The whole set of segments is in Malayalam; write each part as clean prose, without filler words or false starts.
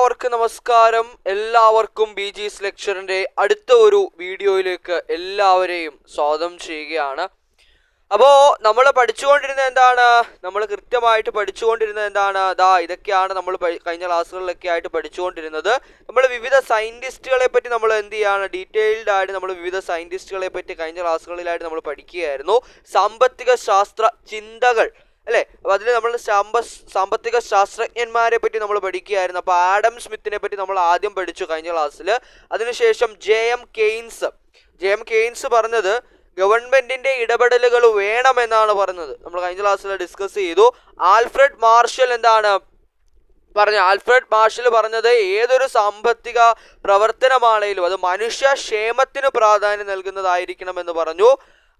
എല്ലാവർക്കും നമസ്കാരം. എല്ലാവർക്കും BG's ലെക്ചറിന്റെ അടുത്ത ഒരു വീഡിയോയിലേക്ക് എല്ലാവരെയും സ്വാഗതം ചെയ്യുകയാണ്. അപ്പോൾ നമ്മൾ പഠിച്ചുകൊണ്ടിരുന്നത് എന്താണ്? നമ്മൾ കൃത്യമായിട്ട് പഠിച്ചുകൊണ്ടിരുന്നത് എന്താണ്? ഇതൊക്കെയാണ് നമ്മൾ കഴിഞ്ഞ ക്ലാസ്സുകളിലൊക്കെ ആയിട്ട് പഠിച്ചുകൊണ്ടിരുന്നത്. നമ്മൾ വിവിധ സയന്റിസ്റ്റുകളെ പറ്റി നമ്മൾ എന്ത് ചെയ്യാണ്, ഡീറ്റെയിൽഡ് ആയിട്ട് നമ്മൾ വിവിധ സയന്റിസ്റ്റുകളെ പറ്റി കഴിഞ്ഞ ക്ലാസ്സുകളിലായിട്ട് നമ്മൾ പഠിക്കുകയായിരുന്നു. സാമ്പത്തിക ശാസ്ത്ര ചിന്തകൾ അല്ലേ? അപ്പോൾ അതിൽ നമ്മൾ സാമ്പത്തിക ശാസ്ത്രജ്ഞന്മാരെ പറ്റി നമ്മൾ പഠിക്കുകയായിരുന്നു. അപ്പോൾ ആഡം സ്മിത്തിനെ പറ്റി നമ്മൾ ആദ്യം പഠിച്ചു കഴിഞ്ഞ ക്ലാസ്സിൽ. അതിനുശേഷം ജെ.എം. കെയ്ൻസ് പറഞ്ഞത് ഗവൺമെന്റിന്റെ ഇടപെടലുകൾ വേണമെന്നാണ് പറഞ്ഞത്. നമ്മൾ കഴിഞ്ഞ ക്ലാസ്സിൽ ഡിസ്കസ് ചെയ്തു. ആൽഫ്രഡ് മാർഷൽ പറഞ്ഞത് ഏതൊരു സാമ്പത്തിക പ്രവർത്തനമാണെങ്കിലും അത് മനുഷ്യക്ഷേമത്തിന് പ്രാധാന്യം നൽകുന്നതായിരിക്കണം എന്ന് പറഞ്ഞു.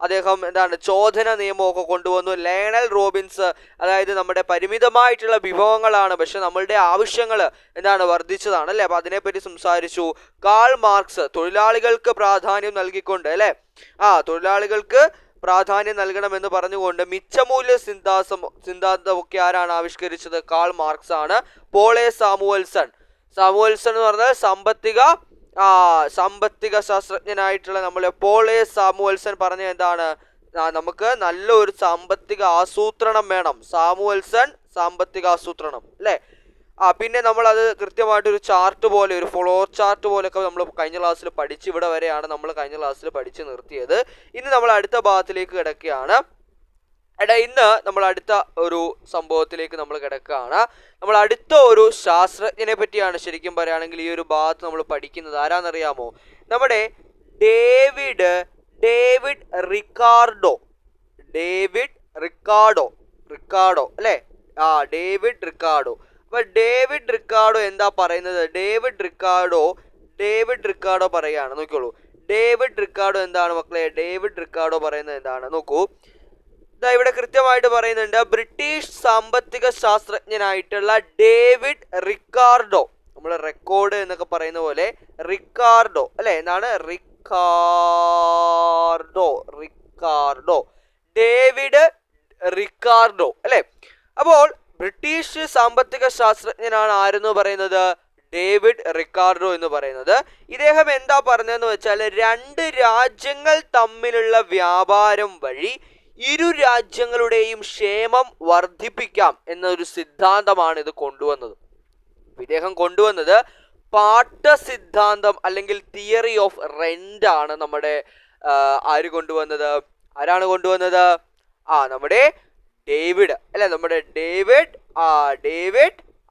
അദ്ദേഹം ചോദന നിയമമൊക്കെ കൊണ്ടുവന്നു. ലയണൽ റോബിൻസ് അതായത് നമ്മുടെ പരിമിതമായിട്ടുള്ള വിഭവങ്ങളാണ്, പക്ഷെ നമ്മളുടെ ആവശ്യങ്ങൾ വർദ്ധിച്ചതാണ് അല്ലേ? അപ്പൊ അതിനെപ്പറ്റി സംസാരിച്ചു. കാൾ മാർക്സ് തൊഴിലാളികൾക്ക് പ്രാധാന്യം നൽകിക്കൊണ്ട് അല്ലേ, തൊഴിലാളികൾക്ക് പ്രാധാന്യം നൽകണമെന്ന് പറഞ്ഞുകൊണ്ട് മിച്ചമൂല്യ സിദ്ധാന്തമൊക്കെ ആരാണ് ആവിഷ്കരിച്ചത്? കാൾ മാർക്സ് ആണ്. പോൾ എ സാമുവൽസൺ എന്ന് പറഞ്ഞാൽ സാമ്പത്തിക ശാസ്ത്രജ്ഞനായിട്ടുള്ള നമ്മളെ പോൾ എ സാമുവൽസൺ പറഞ്ഞ എന്താണ്, നമുക്ക് നല്ലൊരു സാമ്പത്തിക ആസൂത്രണം വേണം. സാമുവൽസൺ സാമ്പത്തിക ആസൂത്രണം അല്ലേ? പിന്നെ നമ്മൾ അത് കൃത്യമായിട്ടൊരു ചാർട്ട് പോലെ, ഒരു ഫ്ലോ ചാർട്ട് പോലെയൊക്കെ നമ്മൾ കഴിഞ്ഞ ക്ലാസ്സിൽ പഠിച്ച് ഇവിടെ വരെയാണ് നമ്മൾ കഴിഞ്ഞ ക്ലാസ്സിൽ പഠിച്ച് നിർത്തിയത്. ഇനി നമ്മൾ അടുത്ത ഭാഗത്തിലേക്ക് കിടക്കുകയാണ്. ഇന്ന് നമ്മൾ അടുത്ത ഒരു സംഭവത്തിലേക്ക് നമ്മൾ കിടക്കുകയാണ്. നമ്മൾ അടുത്ത ഒരു ശാസ്ത്രജ്ഞനെ പറ്റിയാണ് ശരിക്കും പറയുകയാണെങ്കിൽ ഈ ഒരു ഭാഗത്ത് നമ്മൾ പഠിക്കുന്നത്. ആരാന്നറിയാമോ? നമ്മുടെ ഡേവിഡ് റിക്കാർഡോ അല്ലേ? David Ricardo. അപ്പൊ ഡേവിഡ് റിക്കാർഡോ എന്താ പറയുന്നത്? ഡേവിഡ് റിക്കാർഡോ പറയാണ്, നോക്കിയോളൂ. ഡേവിഡ് റിക്കാർഡോ എന്താണ് മക്കളെ? ഡേവിഡ് റിക്കാർഡോ പറയുന്നത് എന്താണ് നോക്കൂ. ഇവിടെ കൃത്യമായിട്ട് പറയുന്നുണ്ട്. ബ്രിട്ടീഷ് സാമ്പത്തിക ശാസ്ത്രജ്ഞനായിട്ടുള്ള ഡേവിഡ് റിക്കാർഡോ, നമ്മൾ റെക്കോർഡ് എന്നൊക്കെ പറയുന്ന പോലെ റിക്കാർഡോ അല്ലെ? എന്താണ്? റിക്കാർഡോ ഡേവിഡ് റിക്കാർഡോ അല്ലെ? അപ്പോൾ ബ്രിട്ടീഷ് സാമ്പത്തിക ശാസ്ത്രജ്ഞനാണ് ആരെന്ന് പറയുന്നത്? ഡേവിഡ് റിക്കാർഡോ എന്ന് പറയുന്നത്. ഇദ്ദേഹം എന്താ പറഞ്ഞതെന്ന് വെച്ചാൽ, രണ്ട് രാജ്യങ്ങൾ തമ്മിലുള്ള വ്യാപാരം വഴി ഇരു രാജ്യങ്ങളുടെയും ക്ഷേമം വർദ്ധിപ്പിക്കാം എന്നൊരു സിദ്ധാന്തമാണ് ഇത് കൊണ്ടുവന്നത്. ഇദ്ദേഹം കൊണ്ടുവന്നത് പാട്ട സിദ്ധാന്തം അല്ലെങ്കിൽ തിയറി ഓഫ് റെന്റ് ആണ്. നമ്മുടെ ആരാണ് കൊണ്ടുവന്നത്? നമ്മുടെ ഡേവിഡ് അല്ലെ? നമ്മുടെ ഡേവിഡ്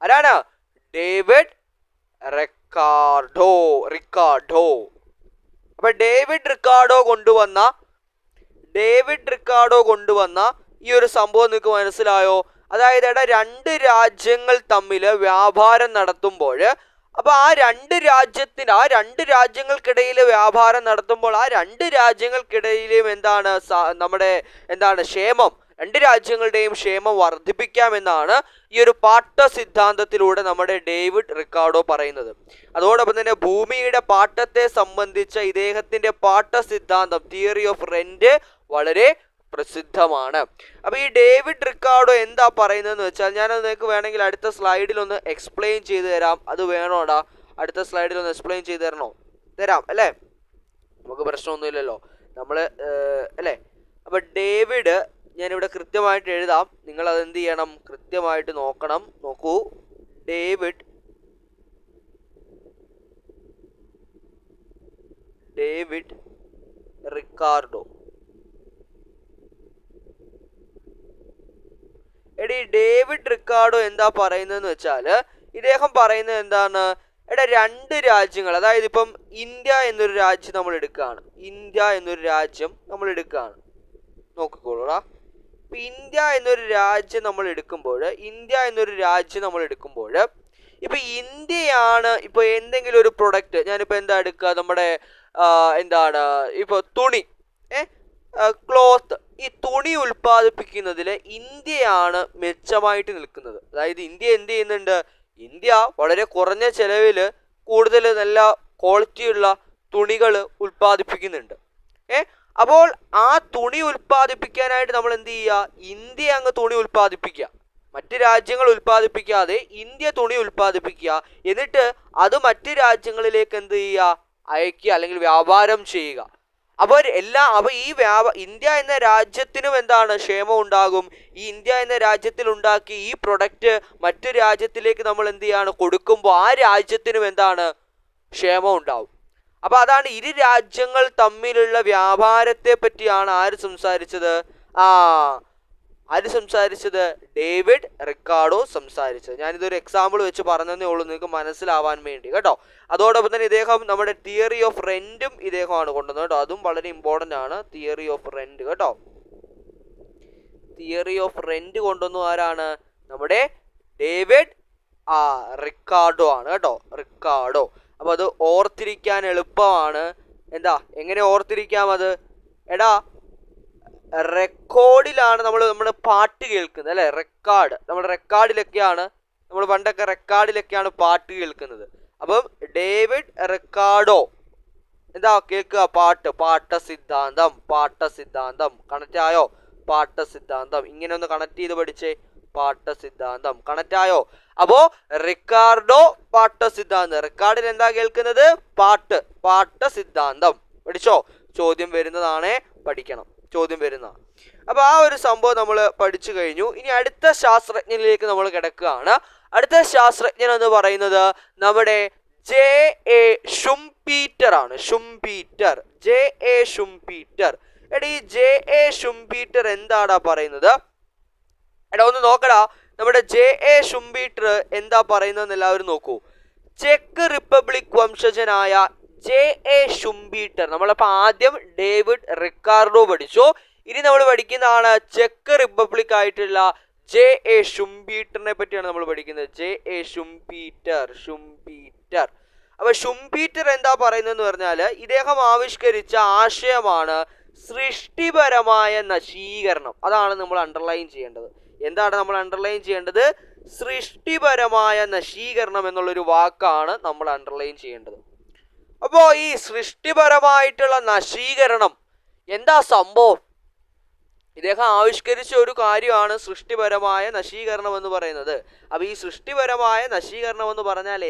ആരാണ്? David Ricardo. അപ്പൊ ഡേവിഡ് റിക്കാർഡോ കൊണ്ടുവന്ന ഈ ഒരു സംഭവം നിങ്ങൾക്ക് മനസ്സിലായോ? അതായത് രണ്ട് രാജ്യങ്ങൾ തമ്മിൽ വ്യാപാരം നടത്തുമ്പോൾ, അപ്പൊ ആ രണ്ട് രാജ്യങ്ങൾക്കിടയിൽ വ്യാപാരം നടത്തുമ്പോൾ ആ രണ്ട് രാജ്യങ്ങൾക്കിടയിലും ക്ഷേമം, രണ്ട് രാജ്യങ്ങളുടെയും ക്ഷേമം വർദ്ധിപ്പിക്കാമെന്നാണ് ഈ ഒരു പാട്ട സിദ്ധാന്തത്തിലൂടെ നമ്മുടെ ഡേവിഡ് റിക്കാർഡോ പറയുന്നത്. അതോടൊപ്പം തന്നെ ഭൂമിയുടെ പാട്ടത്തെ സംബന്ധിച്ച ഇദ്ദേഹത്തിന്റെ പാട്ട സിദ്ധാന്തം തിയറി ഓഫ് റെന്റ് വളരെ പ്രസിദ്ധമാണ്. അപ്പൊ ഈ ഡേവിഡ് റിക്കാർഡോ എന്താ പറയുന്നതെന്ന് വെച്ചാൽ, ഞാനത് നിങ്ങൾക്ക് വേണമെങ്കിൽ അടുത്ത സ്ലൈഡിൽ ഒന്ന് എക്സ്പ്ലെയിൻ ചെയ്തു തരാം. അത് വേണോടാ? അടുത്ത സ്ലൈഡിൽ ഒന്ന് എക്സ്പ്ലെയിൻ ചെയ്ത് തരാം അല്ലേ? നമുക്ക് പ്രശ്നമൊന്നുമില്ലല്ലോ നമ്മള് അല്ലേ? അപ്പൊ ഡേവിഡ് ഞാനിവിടെ കൃത്യമായിട്ട് എഴുതാം, നിങ്ങൾ അതെന്ത് ചെയ്യണം, കൃത്യമായിട്ട് നോക്കണം. നോക്കൂ, ഡേവിഡ് റിക്കാർഡോ. ഡേവിഡ് റിക്കാർഡോ എന്താ പറയുന്നതെന്ന് വെച്ചാൽ, ഇദ്ദേഹം പറയുന്നത് എന്താണ്, രണ്ട് രാജ്യങ്ങൾ, അതായത് ഇപ്പം ഇന്ത്യ എന്നൊരു രാജ്യം നമ്മൾ എടുക്കുകയാണ്. നോക്കിക്കോളൂടാ. ഇപ്പൊ ഇന്ത്യ എന്നൊരു രാജ്യം നമ്മൾ എടുക്കുമ്പോൾ ഇപ്പൊ ഇന്ത്യയാണ് ഇപ്പൊ എന്തെങ്കിലും ഒരു പ്രൊഡക്റ്റ്, ഞാനിപ്പോ എന്താ എടുക്കുക, നമ്മുടെ ഇപ്പൊ തുണി, ക്ലോത്ത്, ഈ തുണി ഉൽപ്പാദിപ്പിക്കുന്നതിൽ ഇന്ത്യയാണ് മെച്ചമായിട്ട് നിൽക്കുന്നത്. അതായത് ഇന്ത്യ എന്ത് ചെയ്യുന്നുണ്ട്? ഇന്ത്യ വളരെ കുറഞ്ഞ ചെലവിൽ കൂടുതൽ നല്ല ക്വാളിറ്റിയുള്ള തുണികൾ ഉൽപ്പാദിപ്പിക്കുന്നുണ്ട്. അപ്പോൾ ആ തുണി ഉൽപ്പാദിപ്പിക്കാനായിട്ട് നമ്മൾ എന്ത് ചെയ്യുക? ഇന്ത്യ അങ്ങ് തുണി ഉൽപ്പാദിപ്പിക്കുക. മറ്റ് രാജ്യങ്ങൾ ഉൽപ്പാദിപ്പിക്കാതെ ഇന്ത്യ തുണി ഉൽപ്പാദിപ്പിക്കുക, എന്നിട്ട് അത് മറ്റ് രാജ്യങ്ങളിലേക്ക് എന്ത് ചെയ്യുക, അയക്കുക അല്ലെങ്കിൽ വ്യാപാരം ചെയ്യുക. അപ്പോൾ ഈ ഇന്ത്യ എന്ന രാജ്യത്തിനും എന്താണ് ക്ഷേമം ഉണ്ടാകും. ഈ ഇന്ത്യ എന്ന രാജ്യത്തിൽ ഉണ്ടാക്കി ഈ പ്രൊഡക്റ്റ് മറ്റു രാജ്യത്തിലേക്ക് നമ്മൾ എന്ത് ചെയ്യാണ് കൊടുക്കുമ്പോൾ ആ രാജ്യത്തിനും എന്താണ് ക്ഷേമം ഉണ്ടാവും. അപ്പൊ അതാണ് ഇരു രാജ്യങ്ങൾ തമ്മിലുള്ള വ്യാപാരത്തെ പറ്റിയാണ് ആര് സംസാരിച്ചത്? ഡേവിഡ് റിക്കാർഡോ സംസാരിച്ചത്. ഞാനിതൊരു എക്സാമ്പിൾ വെച്ച് പറഞ്ഞതേ ഉള്ളൂ നിങ്ങൾക്ക് മനസ്സിലാവാൻ വേണ്ടി കേട്ടോ. അതോടൊപ്പം തന്നെ ഇദ്ദേഹം നമ്മുടെ തിയറി ഓഫ് റെന്റും ഇദ്ദേഹമാണ് കൊണ്ടുവന്നത് കേട്ടോ. അതും വളരെ ഇമ്പോർട്ടൻ്റ് ആണ്. തിയറി ഓഫ് റെന്റ് കേട്ടോ. തിയറി ഓഫ് റെന്റ് കൊണ്ടുവന്നു ആരാണ്? നമ്മുടെ ഡേവിഡ് റിക്കാർഡോ ആണ് കേട്ടോ. റിക്കാർഡോ. അപ്പൊ അത് ഓർത്തിരിക്കാൻ എളുപ്പമാണ്. എങ്ങനെ ഓർത്തിരിക്കാം അത്? റെക്കോർഡിലാണ് നമ്മൾ പാട്ട് കേൾക്കുന്നത് അല്ലെ. റെക്കോർഡ്, നമ്മുടെ റെക്കോർഡിലൊക്കെയാണ്, നമ്മൾ പണ്ടൊക്കെ റെക്കോർഡിലൊക്കെയാണ് പാട്ട് കേൾക്കുന്നത്. അപ്പം ഡേവിഡ് റിക്കാർഡോ കേൾക്കുക, പാട്ടസിദ്ധാന്തം കണക്റ്റ് ആയോ? പാട്ടസിദ്ധാന്തം ഇങ്ങനെ ഒന്ന് കണക്ട് ചെയ്ത് പഠിച്ചേ. പാട്ടസിദ്ധാന്തം കണക്റ്റ് ആയോ? അപ്പോ റിക്കാർഡോ പാട്ടസിദ്ധാന്തം. റിക്കാർഡിൽ എന്താ കേൾക്കുന്നത്? പാട്ടസിദ്ധാന്തം. പഠിച്ചോ? ചോദ്യം വരുന്നതാണേ, പഠിക്കണം, ചോദ്യം വരുന്ന. അപ്പൊ ആ ഒരു സംഭവം നമ്മൾ പഠിച്ചു കഴിഞ്ഞു. ഇനി അടുത്ത ശാസ്ത്രജ്ഞനിലേക്ക് നമ്മൾ കിടക്കുകയാണ്. അടുത്ത ശാസ്ത്രജ്ഞൻ എന്ന് പറയുന്നത് നമ്മുടെ J.A. ഷുംപീറ്റർ ആണ്. J.A. ഷുംപീറ്റർ. ഈ J.A. ഷുംപീറ്റർ എന്താടാ പറയുന്നത്? ഒന്ന് നോക്കടാ, നമ്മുടെ J.A. ഷുംപീറ്റർ എന്താ പറയുന്നതെന്ന് എല്ലാവരും നോക്കൂ. ചെക്ക് റിപ്പബ്ലിക് വംശജനായ J.A. ഷുംപീറ്റർ. നമ്മളപ്പോൾ ആദ്യം ഡേവിഡ് റിക്കാർഡോ പഠിച്ചു. ഇനി നമ്മൾ പഠിക്കുന്നതാണ് ചെക്ക് റിപ്പബ്ലിക് ആയിട്ടുള്ള J.A. ഷുംപീറ്ററിനെ പറ്റിയാണ് നമ്മൾ പഠിക്കുന്നത്. J.A. ഷുംപീറ്റർ. അപ്പൊ ഷുംപീറ്റർ എന്താ പറയുന്നതെന്ന് പറഞ്ഞാൽ ഇദ്ദേഹം ആവിഷ്കരിച്ച ആശയമാണ് സൃഷ്ടിപരമായ നശീകരണം. അതാണ് നമ്മൾ അണ്ടർലൈൻ ചെയ്യേണ്ടത്. എന്താണ് നമ്മൾ അണ്ടർലൈൻ ചെയ്യേണ്ടത്? സൃഷ്ടിപരമായ നശീകരണം എന്നുള്ളൊരു വാക്കാണ് നമ്മൾ അണ്ടർലൈൻ ചെയ്യേണ്ടത്. അപ്പോ ഈ സൃഷ്ടിപരമായിട്ടുള്ള നശീകരണം എന്താ സംഭവം? ഇദ്ദേഹം ആവിഷ്കരിച്ച ഒരു കാര്യമാണ് സൃഷ്ടിപരമായ നശീകരണം എന്ന് പറയുന്നത്. അപ്പൊ ഈ സൃഷ്ടിപരമായ നശീകരണം എന്ന് പറഞ്ഞാൽ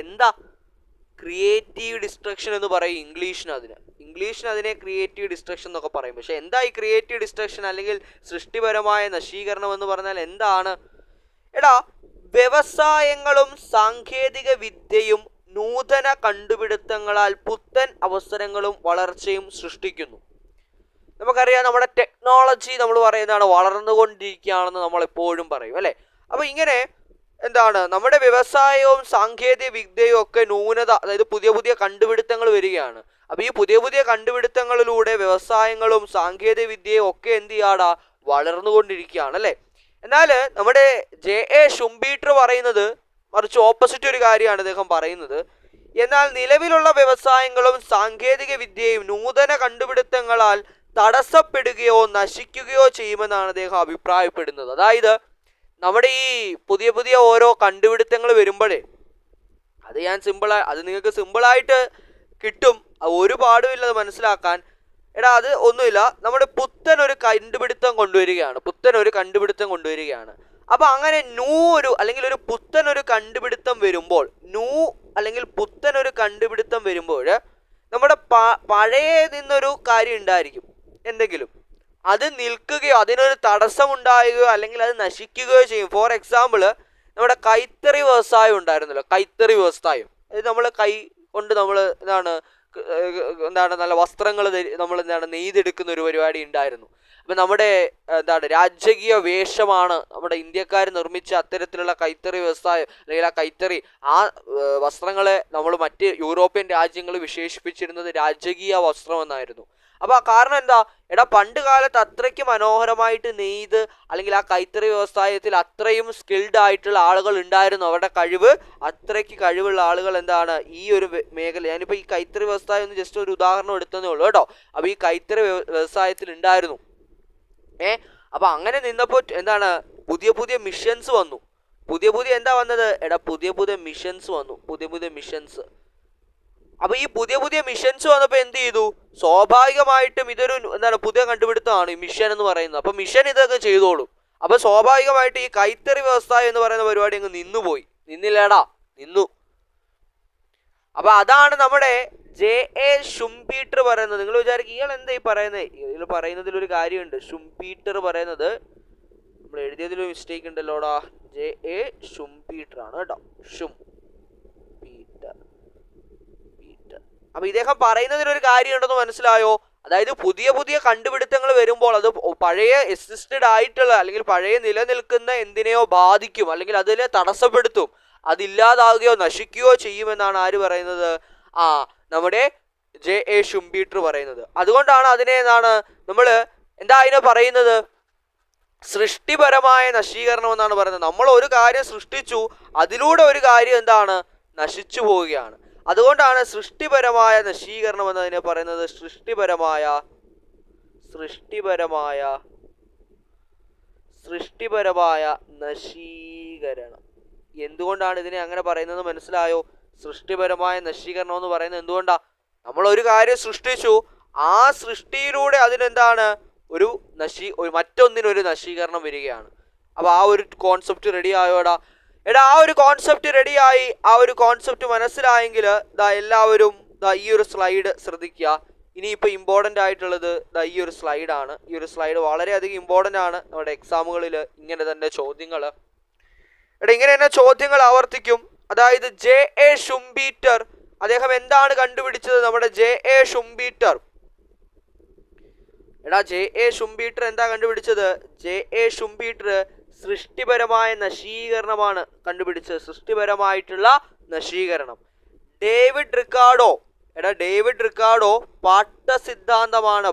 എന്താ? ക്രിയേറ്റീവ് ഡിസ്ട്രക്ഷൻ എന്ന് പറയും ഇംഗ്ലീഷിന് അതിനെ ക്രിയേറ്റീവ് ഡിസ്ട്രക്ഷൻ എന്നൊക്കെ പറയും. പക്ഷെ എന്താ ഈ ക്രിയേറ്റീവ് ഡിസ്ട്രക്ഷൻ അല്ലെങ്കിൽ സൃഷ്ടിപരമായ നശീകരണം എന്ന് പറഞ്ഞാൽ എന്താണ്? വ്യവസായങ്ങളും സാങ്കേതിക വിദ്യയും നൂതന കണ്ടുപിടുത്തങ്ങളാൽ പുത്തൻ അവസരങ്ങളും വളർച്ചയും സൃഷ്ടിക്കുന്നു. നമുക്കറിയാം, നമ്മുടെ ടെക്നോളജി നമ്മൾ പറയുന്നതാണ് വളർന്നുകൊണ്ടിരിക്കുകയാണെന്ന് നമ്മൾ എപ്പോഴും പറയും അല്ലെ. അപ്പൊ ഇങ്ങനെ നമ്മുടെ വ്യവസായവും സാങ്കേതിക വിദ്യയും ഒക്കെ അതായത് പുതിയ പുതിയ കണ്ടുപിടുത്തങ്ങൾ വരികയാണ്. അപ്പൊ ഈ പുതിയ പുതിയ കണ്ടുപിടുത്തങ്ങളിലൂടെ വ്യവസായങ്ങളും സാങ്കേതിക വിദ്യയും ഒക്കെ വളർന്നുകൊണ്ടിരിക്കുകയാണ് അല്ലെ. എന്നാൽ നമ്മുടെ J.A. ഷുംപീറ്റർ പറയുന്നത് മറിച്ച് ഓപ്പോസിറ്റ് ഒരു കാര്യമാണ് അദ്ദേഹം പറയുന്നത്. എന്നാൽ നിലവിലുള്ള വ്യവസായങ്ങളും സാങ്കേതിക വിദ്യയും നൂതന കണ്ടുപിടുത്തങ്ങളാൽ തടസ്സപ്പെടുകയോ നശിക്കുകയോ ചെയ്യുമെന്നാണ് അദ്ദേഹം അഭിപ്രായപ്പെടുന്നത്. അതായത് നമ്മുടെ ഈ പുതിയ പുതിയ ഓരോ കണ്ടുപിടുത്തങ്ങൾ വരുമ്പോഴേ അത് നിങ്ങൾക്ക് സിമ്പിളായിട്ട് കിട്ടും, ഒരു പാടുമില്ല അത് മനസ്സിലാക്കാൻ. അത് ഒന്നുമില്ല, നമ്മുടെ പുത്തൻ ഒരു കണ്ടുപിടുത്തം കൊണ്ടുവരികയാണ്. അപ്പൊ അങ്ങനെ അല്ലെങ്കിൽ ഒരു പുത്തൻ ഒരു കണ്ടുപിടുത്തം വരുമ്പോൾ നമ്മുടെ പഴയ നിന്നൊരു കാര്യം ഉണ്ടായിരിക്കും എന്തെങ്കിലും, അത് നിൽക്കുകയോ അതിനൊരു തടസ്സമുണ്ടാകുകയോ അല്ലെങ്കിൽ അത് നശിക്കുകയോ ചെയ്യും. ഫോർ എക്സാമ്പിൾ, നമ്മുടെ കൈത്തറി വ്യവസായം ഉണ്ടായിരുന്നല്ലോ. അത് നമ്മൾ കൈ കൊണ്ട് നല്ല വസ്ത്രങ്ങൾ നമ്മൾ നെയ്തെടുക്കുന്ന ഒരു പരിപാടി ഉണ്ടായിരുന്നു. അപ്പം നമ്മുടെ രാജകീയ വേഷമാണ് നമ്മുടെ ഇന്ത്യക്കാർ നിർമ്മിച്ച അത്തരത്തിലുള്ള കൈത്തറി വ്യവസായം അല്ലെങ്കിൽ ആ വസ്ത്രങ്ങളെ നമ്മൾ മറ്റ് യൂറോപ്യൻ രാജ്യങ്ങൾ വിശേഷിപ്പിച്ചിരുന്നത് രാജകീയ വസ്ത്രം എന്നായിരുന്നു. അപ്പൊ കാരണം എന്താ? പണ്ട് കാലത്ത് അത്രയ്ക്ക് മനോഹരമായിട്ട് നെയ്ത് അല്ലെങ്കിൽ ആ കൈത്തറി വ്യവസായത്തിൽ അത്രയും സ്കിൽഡ് ആയിട്ടുള്ള ആളുകൾ ഉണ്ടായിരുന്നു. അവരുടെ അത്രയ്ക്ക് കഴിവുള്ള ആളുകൾ ഈ ഒരു മേഖല, ഞാനിപ്പോ ഈ കൈത്തറി വ്യവസായം ഒന്ന് ജസ്റ്റ് ഒരു ഉദാഹരണം എടുത്തതേ ഉള്ളൂ കേട്ടോ. അപ്പൊ ഈ കൈത്തറി വ്യവസായത്തിൽ ഉണ്ടായിരുന്നു. അപ്പൊ അങ്ങനെ നിന്നപ്പോൾ പുതിയ പുതിയ മിഷൻസ് വന്നു. പുതിയ പുതിയ മിഷൻസ് അപ്പൊ ഈ പുതിയ പുതിയ മിഷൻസ് വന്നപ്പോ എന്ത് ചെയ്തു? സ്വാഭാവികമായിട്ടും ഇതൊരു എന്താണ് പുതിയ കണ്ടുപിടുത്തമാണ് ഈ മിഷൻ എന്ന് പറയുന്നത്. അപ്പൊ മിഷൻ ഇതൊക്കെ ചെയ്തോളും. അപ്പൊ സ്വാഭാവികമായിട്ട് ഈ കൈത്തറി വ്യവസായം എന്ന് പറയുന്ന പരിപാടി അങ്ങ് നിന്നുപോയി. നിന്നില്ലേടാ, നിന്നു. അപ്പൊ അതാണ് നമ്മുടെ J.A. ഷുംപീറ്റർ പറയുന്നത്. നിങ്ങൾ വിചാരിക്കും ഇയാൾ എന്താ ഈ പറയുന്നത്? ഇതിൽ പറയുന്നതിൽ ഒരു കാര്യമുണ്ട്. ഷുംപീറ്റർ പറയുന്നത് നമ്മൾ എഴുതിയതിൽ മിസ്റ്റേക്ക് ഉണ്ടല്ലോടാ. J.A. ഷുംപീറ്റർ ആണ് കേട്ടോ. ഷുംപീറ്റർ. അപ്പൊ ഇദ്ദേഹം പറയുന്നതിലൊരു കാര്യം ഉണ്ടെന്ന് മനസ്സിലായോ? അതായത് പുതിയ പുതിയ കണ്ടുപിടുത്തങ്ങൾ വരുമ്പോൾ അത് പഴയ എക്സിസ്റ്റഡ് ആയിട്ടുള്ള അല്ലെങ്കിൽ പഴയ നിലനിൽക്കുന്ന എന്തിനെയോ ബാധിക്കും, അല്ലെങ്കിൽ അതിനെ തടസ്സപ്പെടുത്തും, അതില്ലാതാകുകയോ നശിക്കുകയോ ചെയ്യുമെന്നാണ് ആര് പറയുന്നത്? നമ്മുടെ J.A. ഷുംപീറ്റർ പറയുന്നത്. അതുകൊണ്ടാണ് അതിനെ നമ്മൾ അതിനെ പറയുന്നത്? സൃഷ്ടിപരമായ നശീകരണം എന്നാണ് പറയുന്നത്. നമ്മൾ ഒരു കാര്യം സൃഷ്ടിച്ചു, അതിലൂടെ ഒരു കാര്യം നശിച്ചു പോവുകയാണ്. അതുകൊണ്ടാണ് സൃഷ്ടിപരമായ നശീകരണം എന്നതിനെ പറയുന്നത്. സൃഷ്ടിപരമായ നശീകരണം. എന്തുകൊണ്ടാണ് ഇതിനെ അങ്ങനെ പറയുന്നത് മനസ്സിലായോ? സൃഷ്ടിപരമായ നശീകരണം എന്ന് പറയുന്നത് എന്തുകൊണ്ടാ? നമ്മൾ ഒരു കാര്യം സൃഷ്ടിച്ചു, ആ സൃഷ്ടിയിലൂടെ ഒരു മറ്റൊന്നിനൊരു നശീകരണം വരികയാണ്. അപ്പൊ ആ ഒരു കോൺസെപ്റ്റ് റെഡി ആയോടാ? ആ ഒരു കോൺസെപ്റ്റ് റെഡിയായി. ആ ഒരു കോൺസെപ്റ്റ് മനസ്സിലായെങ്കിൽ എല്ലാവരും ഈ ഒരു സ്ലൈഡ് ശ്രദ്ധിക്കുക. ഇനിയിപ്പോൾ ഇമ്പോർട്ടൻ്റ് ആയിട്ടുള്ളത് ഈ ഒരു സ്ലൈഡാണ്. ഈ ഒരു സ്ലൈഡ് വളരെയധികം ഇമ്പോർട്ടൻ്റ് ആണ്. നമ്മുടെ എക്സാമുകളിൽ ഇങ്ങനെ തന്നെ ചോദ്യങ്ങൾ ഇങ്ങനെ തന്നെ ചോദ്യങ്ങൾ ആവർത്തിക്കും. അതായത് J.A. ഷുംപീറ്റർ അദ്ദേഹം എന്താണ് കണ്ടുപിടിച്ചത്? നമ്മുടെ J.A. ഷുംപീറ്റർ J.A. ഷുംപീറ്റർ എന്താ കണ്ടുപിടിച്ചത്? J.A. ഷുംപീറ്റർ സൃഷ്ടിപരമായ നശീകരണമാണ് കണ്ടുപിടിച്ചത്. സൃഷ്ടിപരമായിട്ടുള്ള നശീകരണം. ഡേവിഡ് റിക്കാർഡോ പാട്ടസിദ്ധാന്തമാണ്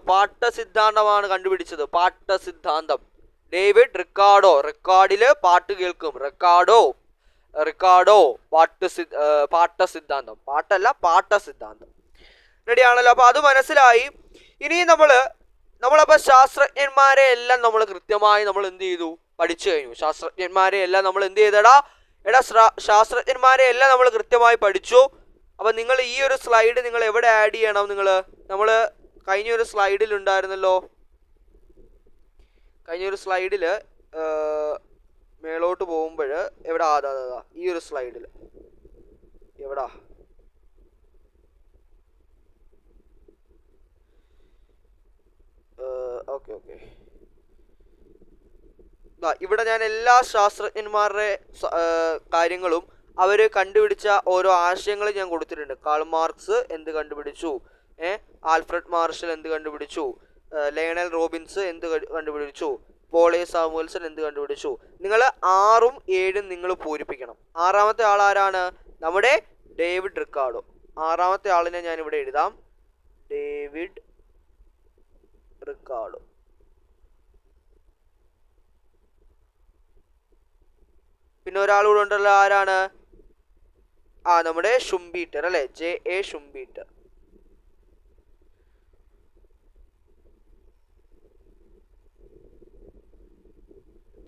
കണ്ടുപിടിച്ചത്. പാട്ടസിദ്ധാന്തം. David Ricardo. റെക്കോർഡില് പാട്ട് കേൾക്കും. റിക്കാർഡോ പാട്ടസിദ്ധാന്തം. പാട്ടല്ല, പാട്ടസിദ്ധാന്തം. റെഡിയാണല്ലോ? അപ്പൊ അത് മനസ്സിലായി. ഇനി നമ്മളപ്പോ ശാസ്ത്രജ്ഞന്മാരെ എല്ലാം നമ്മൾ കൃത്യമായി എന്ത് ചെയ്തു? പഠിച്ചു കഴിഞ്ഞു. ശാസ്ത്രജ്ഞന്മാരെ എല്ലാം നമ്മൾ എന്ത് ചെയ്തടാ? ശാസ്ത്രജ്ഞന്മാരെ എല്ലാം നമ്മൾ കൃത്യമായി പഠിച്ചു. അപ്പൊ നിങ്ങൾ ഈ ഒരു സ്ലൈഡ് നിങ്ങൾ എവിടെ ആഡ് ചെയ്യണം? നമ്മൾ കഴിഞ്ഞൊരു സ്ലൈഡിൽ ഉണ്ടായിരുന്നല്ലോ. കഴിഞ്ഞൊരു സ്ലൈഡില് മേളോട്ട് പോകുമ്പോൾ എവിടെ? ഈ ഒരു സ്ലൈഡിൽ എവിടാ? ഓക്കെ. ഇവിടെ ഞാൻ എല്ലാ ശാസ്ത്രജ്ഞന്മാരുടെ കാര്യങ്ങളും അവർ കണ്ടുപിടിച്ച ഓരോ ആശയങ്ങളും ഞാൻ കൊടുത്തിട്ടുണ്ട്. കാൾ മാർക്സ് എന്ത് കണ്ടുപിടിച്ചു, ആൽഫ്രഡ് മാർഷൽ എന്ത് കണ്ടുപിടിച്ചു, ലയണൽ റോബിൻസ് എന്ത് കണ്ടുപിടിച്ചു, പോൾ എ സാമുവൽസൺ എന്ത് കണ്ടുപിടിച്ചു. നിങ്ങൾ 6ഉം 7ഉം നിങ്ങൾ പൂരിപ്പിക്കണം. 6ാമത്തെ ആൾ ആരാണ്? നമ്മുടെ ഡേവിഡ് റിക്കാർഡോ. 6ാമത്തെ ആളിനെ ഞാൻ ഇവിടെ എഴുതാം. David Ricardo. പിന്നെ ഒരാൾ കൂടെ ഉണ്ടല്ലോ. ആരാണ്? നമ്മുടെ ഷുംപീറ്റർ അല്ലെ? J.A. ഷുംപീറ്റർ.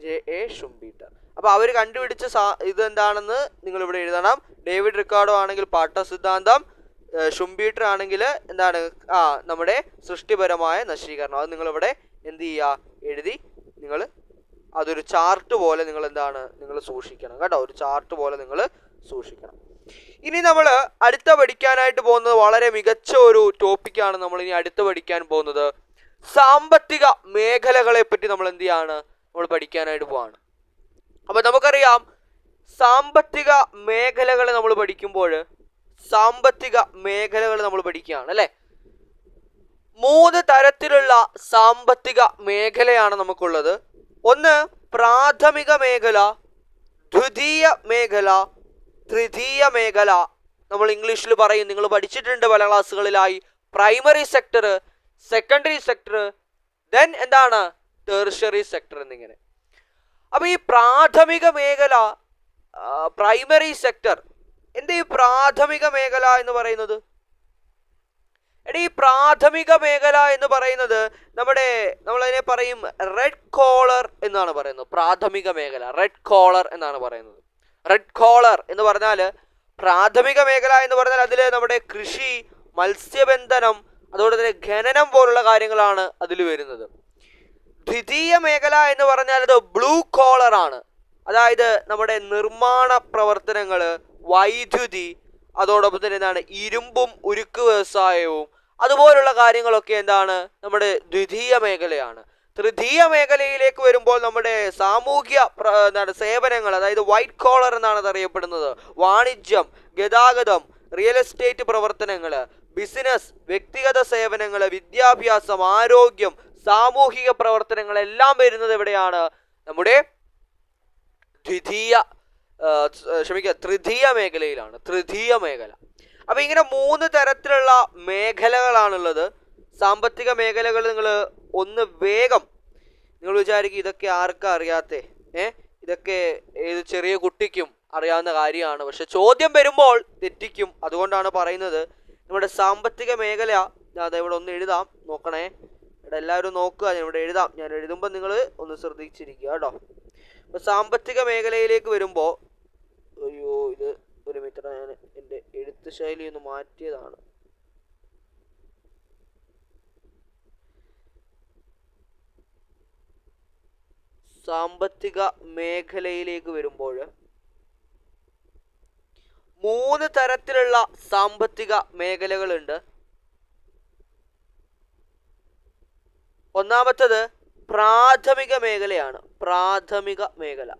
J.A. ഷുംപീറ്റർ. അപ്പൊ അവർ കണ്ടുപിടിച്ച ഇത് എന്താണെന്ന് നിങ്ങൾ ഇവിടെ എഴുതണം. ഡേവിഡ് റിക്കാർഡോ ആണെങ്കിൽ പാട്ടസിദ്ധാന്തം, ഷുംപീറ്റർ ആണെങ്കിൽ നമ്മുടെ സൃഷ്ടിപരമായ നശീകരണം. അത് നിങ്ങളിവിടെ എന്ത് ചെയ്യുക? എഴുതി നിങ്ങൾ അതൊരു ചാർട്ട് പോലെ നിങ്ങൾ സൂക്ഷിക്കണം കേട്ടോ. ഒരു ചാർട്ട് പോലെ നിങ്ങൾ സൂക്ഷിക്കണം. ഇനി നമ്മൾ അടുത്ത പഠിക്കാനായിട്ട് പോകുന്നത് വളരെ മികച്ച ഒരു ടോപ്പിക്കാണ്. നമ്മൾ ഇനി അടുത്ത പഠിക്കാൻ പോകുന്നത് സാമ്പത്തിക മേഖലകളെ പറ്റി നമ്മൾ നമ്മൾ പഠിക്കാനായിട്ട് പോവാണ്. അപ്പൊ നമുക്കറിയാം സാമ്പത്തിക മേഖലകളെ നമ്മൾ പഠിക്കുമ്പോൾ നമ്മൾ പഠിക്കുകയാണ് അല്ലെ? 3 തരത്തിലുള്ള സാമ്പത്തിക മേഖലയാണ് നമുക്കുള്ളത്. ഒന്ന് പ്രാഥമിക മേഖല, ദ്വിതീയ മേഖല, തൃതീയ മേഖല. നമ്മൾ ഇംഗ്ലീഷിൽ പറയും, നിങ്ങൾ പഠിച്ചിട്ടുണ്ട് പല ക്ലാസ്സുകളിലായി. Primary sector, secondary sector, then tertiary sector എന്നിങ്ങനെ. അപ്പൊ ഈ പ്രാഥമിക മേഖല, പ്രൈമറി സെക്ടർ, എന്താ ഈ പ്രാഥമിക മേഖല എന്ന് പറയുന്നത്? ഈ പ്രാഥമിക മേഖല എന്ന് പറയുന്നത് നമ്മളതിനെ പറയും റെഡ് കോളർ എന്നാണ് പറയുന്നത്. പ്രാഥമിക മേഖല റെഡ് കോളർ എന്നാണ് പറയുന്നത്. റെഡ് കോളർ എന്ന് പറഞ്ഞാൽ പ്രാഥമിക മേഖല എന്ന് പറഞ്ഞാൽ അതിൽ നമ്മുടെ കൃഷി, മത്സ്യബന്ധനം, അതുപോലെ തന്നെ ഖനനം പോലുള്ള കാര്യങ്ങളാണ് അതിൽ വരുന്നത്. ദ്വിതീയ മേഖല എന്ന് പറഞ്ഞാൽ അത് ബ്ലൂ കോളർ ആണ്. അതായത് നമ്മുടെ നിർമ്മാണ പ്രവർത്തനങ്ങൾ, വൈദ്യുതി, അതോടൊപ്പം തന്നെ എന്താണ് ഇരുമ്പും ഉരുക്ക് വ്യവസായവും അതുപോലുള്ള കാര്യങ്ങളൊക്കെ എന്താണ് നമ്മുടെ ദ്വിതീയ മേഖലയാണ്. തൃതീയ മേഖലയിലേക്ക് വരുമ്പോൾ നമ്മുടെ സാമൂഹ്യ എന്താണ് സേവനങ്ങൾ, അതായത് വൈറ്റ് കോളർ എന്നാണ് അത് അറിയപ്പെടുന്നത്. വാണിജ്യം, ഗതാഗതം, റിയൽ എസ്റ്റേറ്റ് പ്രവർത്തനങ്ങൾ, ബിസിനസ്, വ്യക്തിഗത സേവനങ്ങൾ, വിദ്യാഭ്യാസം, ആരോഗ്യം, സാമൂഹിക പ്രവർത്തനങ്ങളെല്ലാം വരുന്നത് എവിടെയാണ്? നമ്മുടെ തൃതീയ മേഖലയിലാണ്. തൃതീയ മേഖല. അപ്പൊ ഇങ്ങനെ 3 തരത്തിലുള്ള മേഖലകളാണുള്ളത്. സാമ്പത്തിക മേഖലകൾ നിങ്ങൾ ഒന്ന് വേഗം നിങ്ങൾ വിചാരിക്കും ഇതൊക്കെ ആർക്കാ അറിയാത്തേ, ഇതൊക്കെ ഏത് ചെറിയ കുട്ടിക്കും അറിയാവുന്ന കാര്യമാണ്. പക്ഷെ ചോദ്യം വരുമ്പോൾ തെറ്റിക്കും. അതുകൊണ്ടാണ് പറയുന്നത്. നമ്മുടെ സാമ്പത്തിക മേഖല ഞാൻ ഇവിടെ ഒന്ന് എഴുതാം, നോക്കണേ. ഇവിടെ എല്ലാവരും നോക്കുക, ഞാൻ ഇവിടെ എഴുതാം. ഞാൻ എഴുതുമ്പോൾ നിങ്ങൾ ഒന്ന് ശ്രദ്ധിച്ചിരിക്കുക കേട്ടോ. അപ്പോൾ സാമ്പത്തിക മേഖലയിലേക്ക് വരുമ്പോൾ, അയ്യോ ഇത് ഒരു മിനിറ്റ്, ഞാൻ എൻ്റെ എഴുത്ത് ശൈലി ഒന്ന് മാറ്റിയതാണ്. സാമ്പത്തിക മേഖലയിലേക്ക് വരുമ്പോൾ 3 തരത്തിലുള്ള സാമ്പത്തിക മേഖലകളുണ്ട്. ഒന്നാമത്തത് പ്രാഥമിക മേഖലയാണ്. പ്രാഥമിക മേഖല.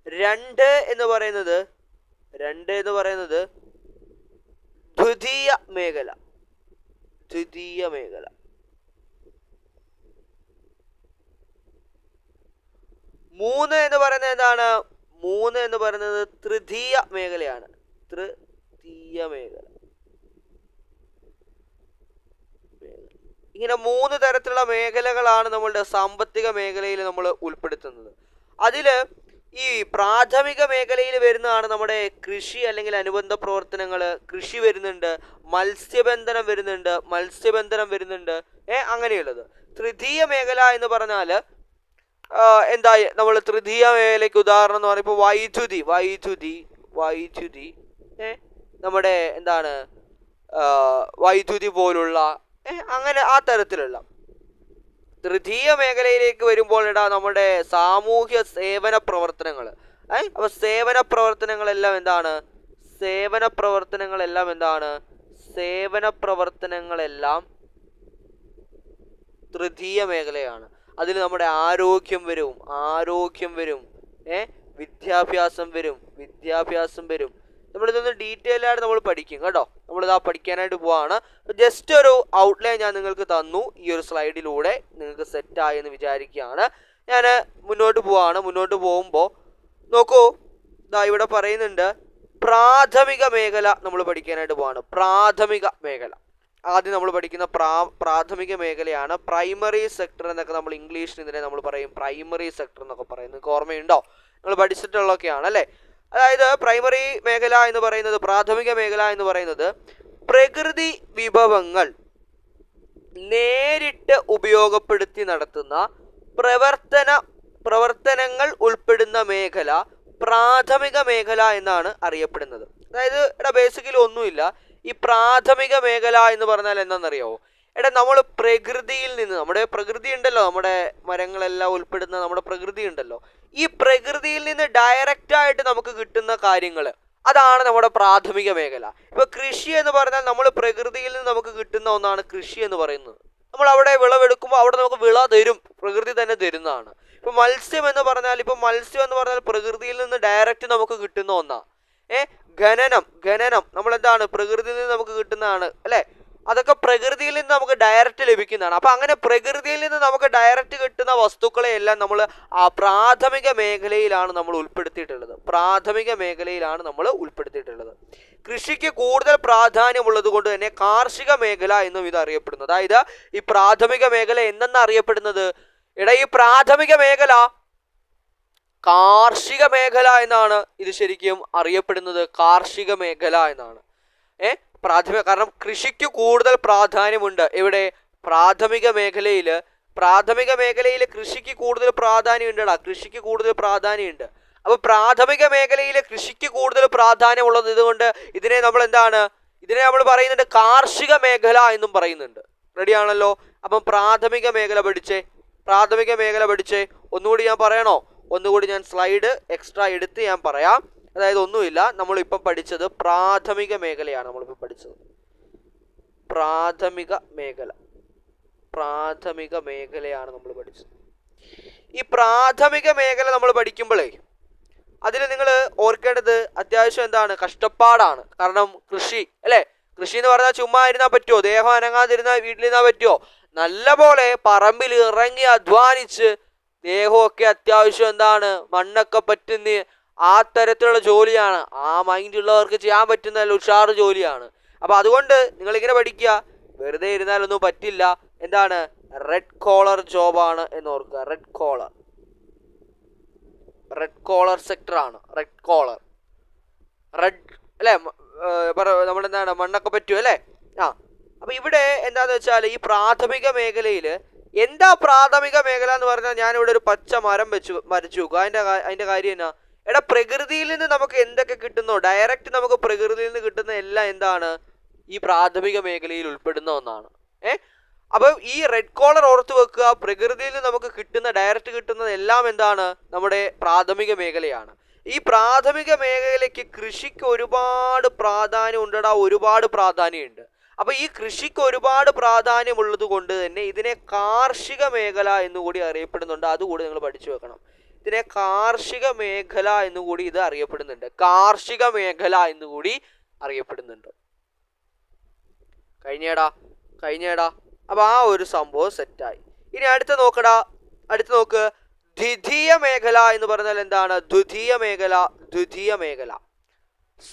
2 എന്ന് പറയുന്നത് ദ്വിതീയ മേഖല. 3 എന്ന് പറയുന്നത് എന്താണ്? 3 എന്ന് പറയുന്നത് തൃതീയ മേഖലയാണ്. ഇങ്ങനെ 3 തരത്തിലുള്ള മേഖലകളാണ് നമ്മളുടെ സാമ്പത്തിക മേഖലയിൽ നമ്മൾ ഉൾപ്പെടുത്തുന്നത്. അതില് ഈ പ്രാഥമിക മേഖലയിൽ വരുന്നതാണ് നമ്മുടെ കൃഷി അല്ലെങ്കിൽ അനുബന്ധ പ്രവർത്തനങ്ങൾ. കൃഷി വരുന്നുണ്ട്, മത്സ്യബന്ധനം വരുന്നുണ്ട്, അങ്ങനെയുള്ളത്. തൃതീയ മേഖല എന്ന് പറഞ്ഞാൽ എന്താ, നമ്മൾ തൃതീയ മേഖലയ്ക്ക് ഉദാഹരണം എന്ന് പറയുമ്പോൾ വൈദ്യുതി, നമ്മുടെ എന്താണ് വൈദ്യുതി പോലുള്ള അങ്ങനെ ആ തരത്തിലുള്ള. തൃതീയ മേഖലയിലേക്ക് വരുമ്പോൾ നമ്മുടെ സാമൂഹ്യ സേവന പ്രവർത്തനങ്ങൾ. അപ്പൊ സേവന പ്രവർത്തനങ്ങളെല്ലാം തൃതീയ മേഖലയാണ്. അതിൽ നമ്മുടെ ആരോഗ്യം വരും, വിദ്യാഭ്യാസം വരും. നമ്മളിതൊന്ന് ഡീറ്റെയിൽ ആയിട്ട് നമ്മൾ പഠിക്കും കേട്ടോ. നമ്മളിതാ പഠിക്കാനായിട്ട് പോവാണ്. ജസ്റ്റ് ഒരു ഔട്ട്ലൈൻ ഞാൻ നിങ്ങൾക്ക് തന്നു. ഈ ഒരു സ്ലൈഡിലൂടെ നിങ്ങൾക്ക് സെറ്റായി എന്ന് വിചാരിക്കുകയാണ്. ഞാൻ മുന്നോട്ട് പോകുമ്പോൾ നോക്കൂ, ഇതാ ഇവിടെ പറയുന്നുണ്ട് പ്രാഥമിക മേഖല നമ്മൾ പഠിക്കാനായിട്ട് പോവാണ്. പ്രാഥമിക മേഖല ആദ്യം നമ്മൾ പഠിക്കുന്ന പ്രാഥമിക മേഖലയാണ്. പ്രൈമറി സെക്ടർ എന്നൊക്കെ നമ്മൾ ഇംഗ്ലീഷിൽ ഇതിനെ നമ്മൾ പറയും. പ്രൈമറി സെക്ടർ എന്നൊക്കെ പറയും. നിങ്ങൾക്ക് ഓർമ്മയുണ്ടോ? നിങ്ങൾ പഠിച്ചിട്ടുള്ളതൊക്കെയാണ് അല്ലേ? അതായത് പ്രൈമറി മേഖല എന്ന് പറയുന്നത്, പ്രാഥമിക മേഖല എന്ന് പറയുന്നത് പ്രകൃതി വിഭവങ്ങൾ നേരിട്ട് ഉപയോഗപ്പെടുത്തി നടത്തുന്ന പ്രവർത്തനങ്ങൾ ഉൾപ്പെടുന്ന മേഖല പ്രാഥമിക മേഖല എന്നാണ് അറിയപ്പെടുന്നത്. അതായത് ഇവിടെ ബേസിക്കലി ഒന്നുമില്ല. ഈ പ്രാഥമിക മേഖല എന്ന് പറഞ്ഞാൽ എന്താണെന്നറിയാമോ? നമ്മൾ പ്രകൃതിയിൽ നിന്ന്, നമ്മുടെ പ്രകൃതി ഉണ്ടല്ലോ, നമ്മുടെ മരങ്ങളെല്ലാം ഉൾപ്പെടുന്ന നമ്മുടെ പ്രകൃതി ഉണ്ടല്ലോ, ഈ പ്രകൃതിയിൽ നിന്ന് ഡയറക്റ്റ് ആയിട്ട് നമുക്ക് കിട്ടുന്ന കാര്യങ്ങൾ, അതാണ് നമ്മുടെ പ്രാഥമിക മേഖല. ഇപ്പൊ കൃഷി എന്ന് പറഞ്ഞാൽ നമ്മൾ പ്രകൃതിയിൽ നിന്ന് നമുക്ക് കിട്ടുന്ന ഒന്നാണ് കൃഷി എന്ന് പറയുന്നത്. നമ്മൾ അവിടെ വിളവെടുക്കുമ്പോൾ അവിടെ നമുക്ക് വിള തരും, പ്രകൃതി തന്നെ തരുന്നതാണ്. ഇപ്പൊ മത്സ്യം എന്ന് പറഞ്ഞാൽ പ്രകൃതിയിൽ നിന്ന് ഡയറക്റ്റ് നമുക്ക് കിട്ടുന്ന ഒന്നാ. ഖനനം നമ്മൾ എന്താണ്, പ്രകൃതിയിൽ നിന്ന് നമുക്ക് കിട്ടുന്നതാണ് അല്ലെ? അതൊക്കെ പ്രകൃതിയിൽ നിന്ന് നമുക്ക് ഡയറക്റ്റ് ലഭിക്കുന്നതാണ്. അപ്പൊ അങ്ങനെ പ്രകൃതിയിൽ നിന്ന് നമുക്ക് ഡയറക്റ്റ് കിട്ടുന്ന വസ്തുക്കളെയെല്ലാം നമ്മൾ ആ പ്രാഥമിക മേഖലയിലാണ് നമ്മൾ ഉൾപ്പെടുത്തിയിട്ടുള്ളത്. കൃഷിക്ക് കൂടുതൽ പ്രാധാന്യമുള്ളത് കൊണ്ട് തന്നെ കാർഷിക മേഖല എന്നും ഇത് അറിയപ്പെടുന്നു. അതായത് ഈ പ്രാഥമിക മേഖല എന്നെന്ന് അറിയപ്പെടുന്നത്, ഈ പ്രാഥമിക മേഖല കാർഷിക മേഖല എന്നാണ് ഇത് ശരിക്കും അറിയപ്പെടുന്നത്. കാർഷിക മേഖല എന്നാണ് കാരണം കൃഷിക്ക് കൂടുതൽ പ്രാധാന്യമുണ്ട്. ഇവിടെ പ്രാഥമിക മേഖലയിൽ പ്രാഥമിക മേഖലയിൽ കൃഷിക്ക് കൂടുതൽ പ്രാധാന്യം ഉണ്ടടാ, കൃഷിക്ക് കൂടുതൽ പ്രാധാന്യമുണ്ട്. അപ്പൊ പ്രാഥമിക മേഖലയിൽ കൃഷിക്ക് കൂടുതൽ പ്രാധാന്യമുള്ളത് ഇതുകൊണ്ട് ഇതിനെ നമ്മൾ എന്താണ്, ഇതിനെ നമ്മൾ പറയുന്നുണ്ട് കാർഷിക മേഖല എന്നും പറയുന്നുണ്ട്. റെഡിയാണല്ലോ? അപ്പം പ്രാഥമിക മേഖല പഠിച്ചേ. ഒന്നുകൂടി ഞാൻ പറയണോ? ഒന്നുകൂടി ഞാൻ സ്ലൈഡ് എക്സ്ട്രാ എടുത്ത് ഞാൻ പറയാം. അതായത് ഒന്നുമില്ല, നമ്മളിപ്പം പഠിച്ചത് പ്രാഥമിക മേഖലയാണ്. നമ്മളിപ്പോൾ പഠിച്ചത് പ്രാഥമിക മേഖലയാണ് നമ്മൾ പഠിച്ചത്. ഈ പ്രാഥമിക മേഖല നമ്മൾ പഠിക്കുമ്പോഴേ അതിൽ നിങ്ങൾ ഓർക്കേണ്ടത് അത്യാവശ്യം എന്താണ്, കഷ്ടപ്പാടാണ്. കാരണം കൃഷി അല്ലേ, കൃഷി എന്ന് പറഞ്ഞാൽ ചുമ്മാ ഇരുന്നാൽ പറ്റുമോ? ദേഹം അനങ്ങാതിരുന്നാൽ വീട്ടിലിരുന്നാൽ പറ്റുമോ? നല്ല പോലെ പറമ്പിൽ ഇറങ്ങി അധ്വാനിച്ച് ദേഹമൊക്കെ അത്യാവശ്യം എന്താണ്, മണ്ണൊക്കെ പറ്റുന്ന ആ തരത്തിലുള്ള ജോലിയാണ്. ആ മൈൻഡ് ഉള്ളവർക്ക് ചെയ്യാൻ പറ്റുന്ന ഉഷാറ് ജോലിയാണ്. അപ്പൊ അതുകൊണ്ട് നിങ്ങളിങ്ങനെ പഠിക്കുക, വെറുതെ ഇരുന്നാലൊന്നും പറ്റില്ല. എന്താണ്, റെഡ് കോളർ ജോബാണ് എന്ന് ഓർക്കുക. റെഡ് കോളർ സെക്ടർ ആണ്. റെഡ് അല്ലേ, നമ്മളെന്താണ്, മണ്ണൊക്കെ പറ്റും അല്ലേ? അപ്പൊ ഇവിടെ എന്താന്ന് വെച്ചാൽ ഈ പ്രാഥമിക മേഖലയിൽ എന്താ പ്രാഥമിക മേഖല എന്ന് പറഞ്ഞാൽ, ഞാനിവിടെ ഒരു പച്ച മരം വരച്ചു വെക്കുക. അതിന്റെ കാര്യം എന്നാ, എടാ പ്രകൃതിയിൽ നിന്ന് നമുക്ക് എന്തൊക്കെ കിട്ടുന്നോ, ഡയറക്റ്റ് നമുക്ക് പ്രകൃതിയിൽ നിന്ന് കിട്ടുന്ന എല്ലാം എന്താണ്, ഈ പ്രാഥമിക മേഖലയിൽ ഉൾപ്പെടുന്ന ഒന്നാണ്. അപ്പൊ ഈ റെഡ് കോളർ ഓർത്ത് വെക്കുക, പ്രകൃതിയിൽ നിന്ന് നമുക്ക് ഡയറക്റ്റ് കിട്ടുന്നത് എല്ലാം എന്താണ്, നമ്മുടെ പ്രാഥമിക മേഖലയാണ്. ഈ പ്രാഥമിക മേഖലയ്ക്ക് കൃഷിക്ക് ഒരുപാട് പ്രാധാന്യം ഉണ്ടടാ, ഒരുപാട് പ്രാധാന്യമുണ്ട്. അപ്പൊ ഈ കൃഷിക്ക് ഒരുപാട് പ്രാധാന്യമുള്ളത് കൊണ്ട് തന്നെ ഇതിനെ കാർഷിക മേഖല എന്നുകൂടി അറിയപ്പെടുന്നുണ്ട്. അതുകൂടി നിങ്ങൾ പഠിച്ചു വെക്കണം. ഇതിനെ കാർഷിക മേഖല എന്നുകൂടി ഇത് അറിയപ്പെടുന്നുണ്ട്. കഴിഞ്ഞേടാ. അപ്പൊ ആ ഒരു സംഭവം സെറ്റായി. ഇനി അടുത്ത നോക്ക്, ദ്വിതീയ മേഖല എന്ന് പറഞ്ഞാൽ എന്താണ്? ദ്വിതീയ മേഖല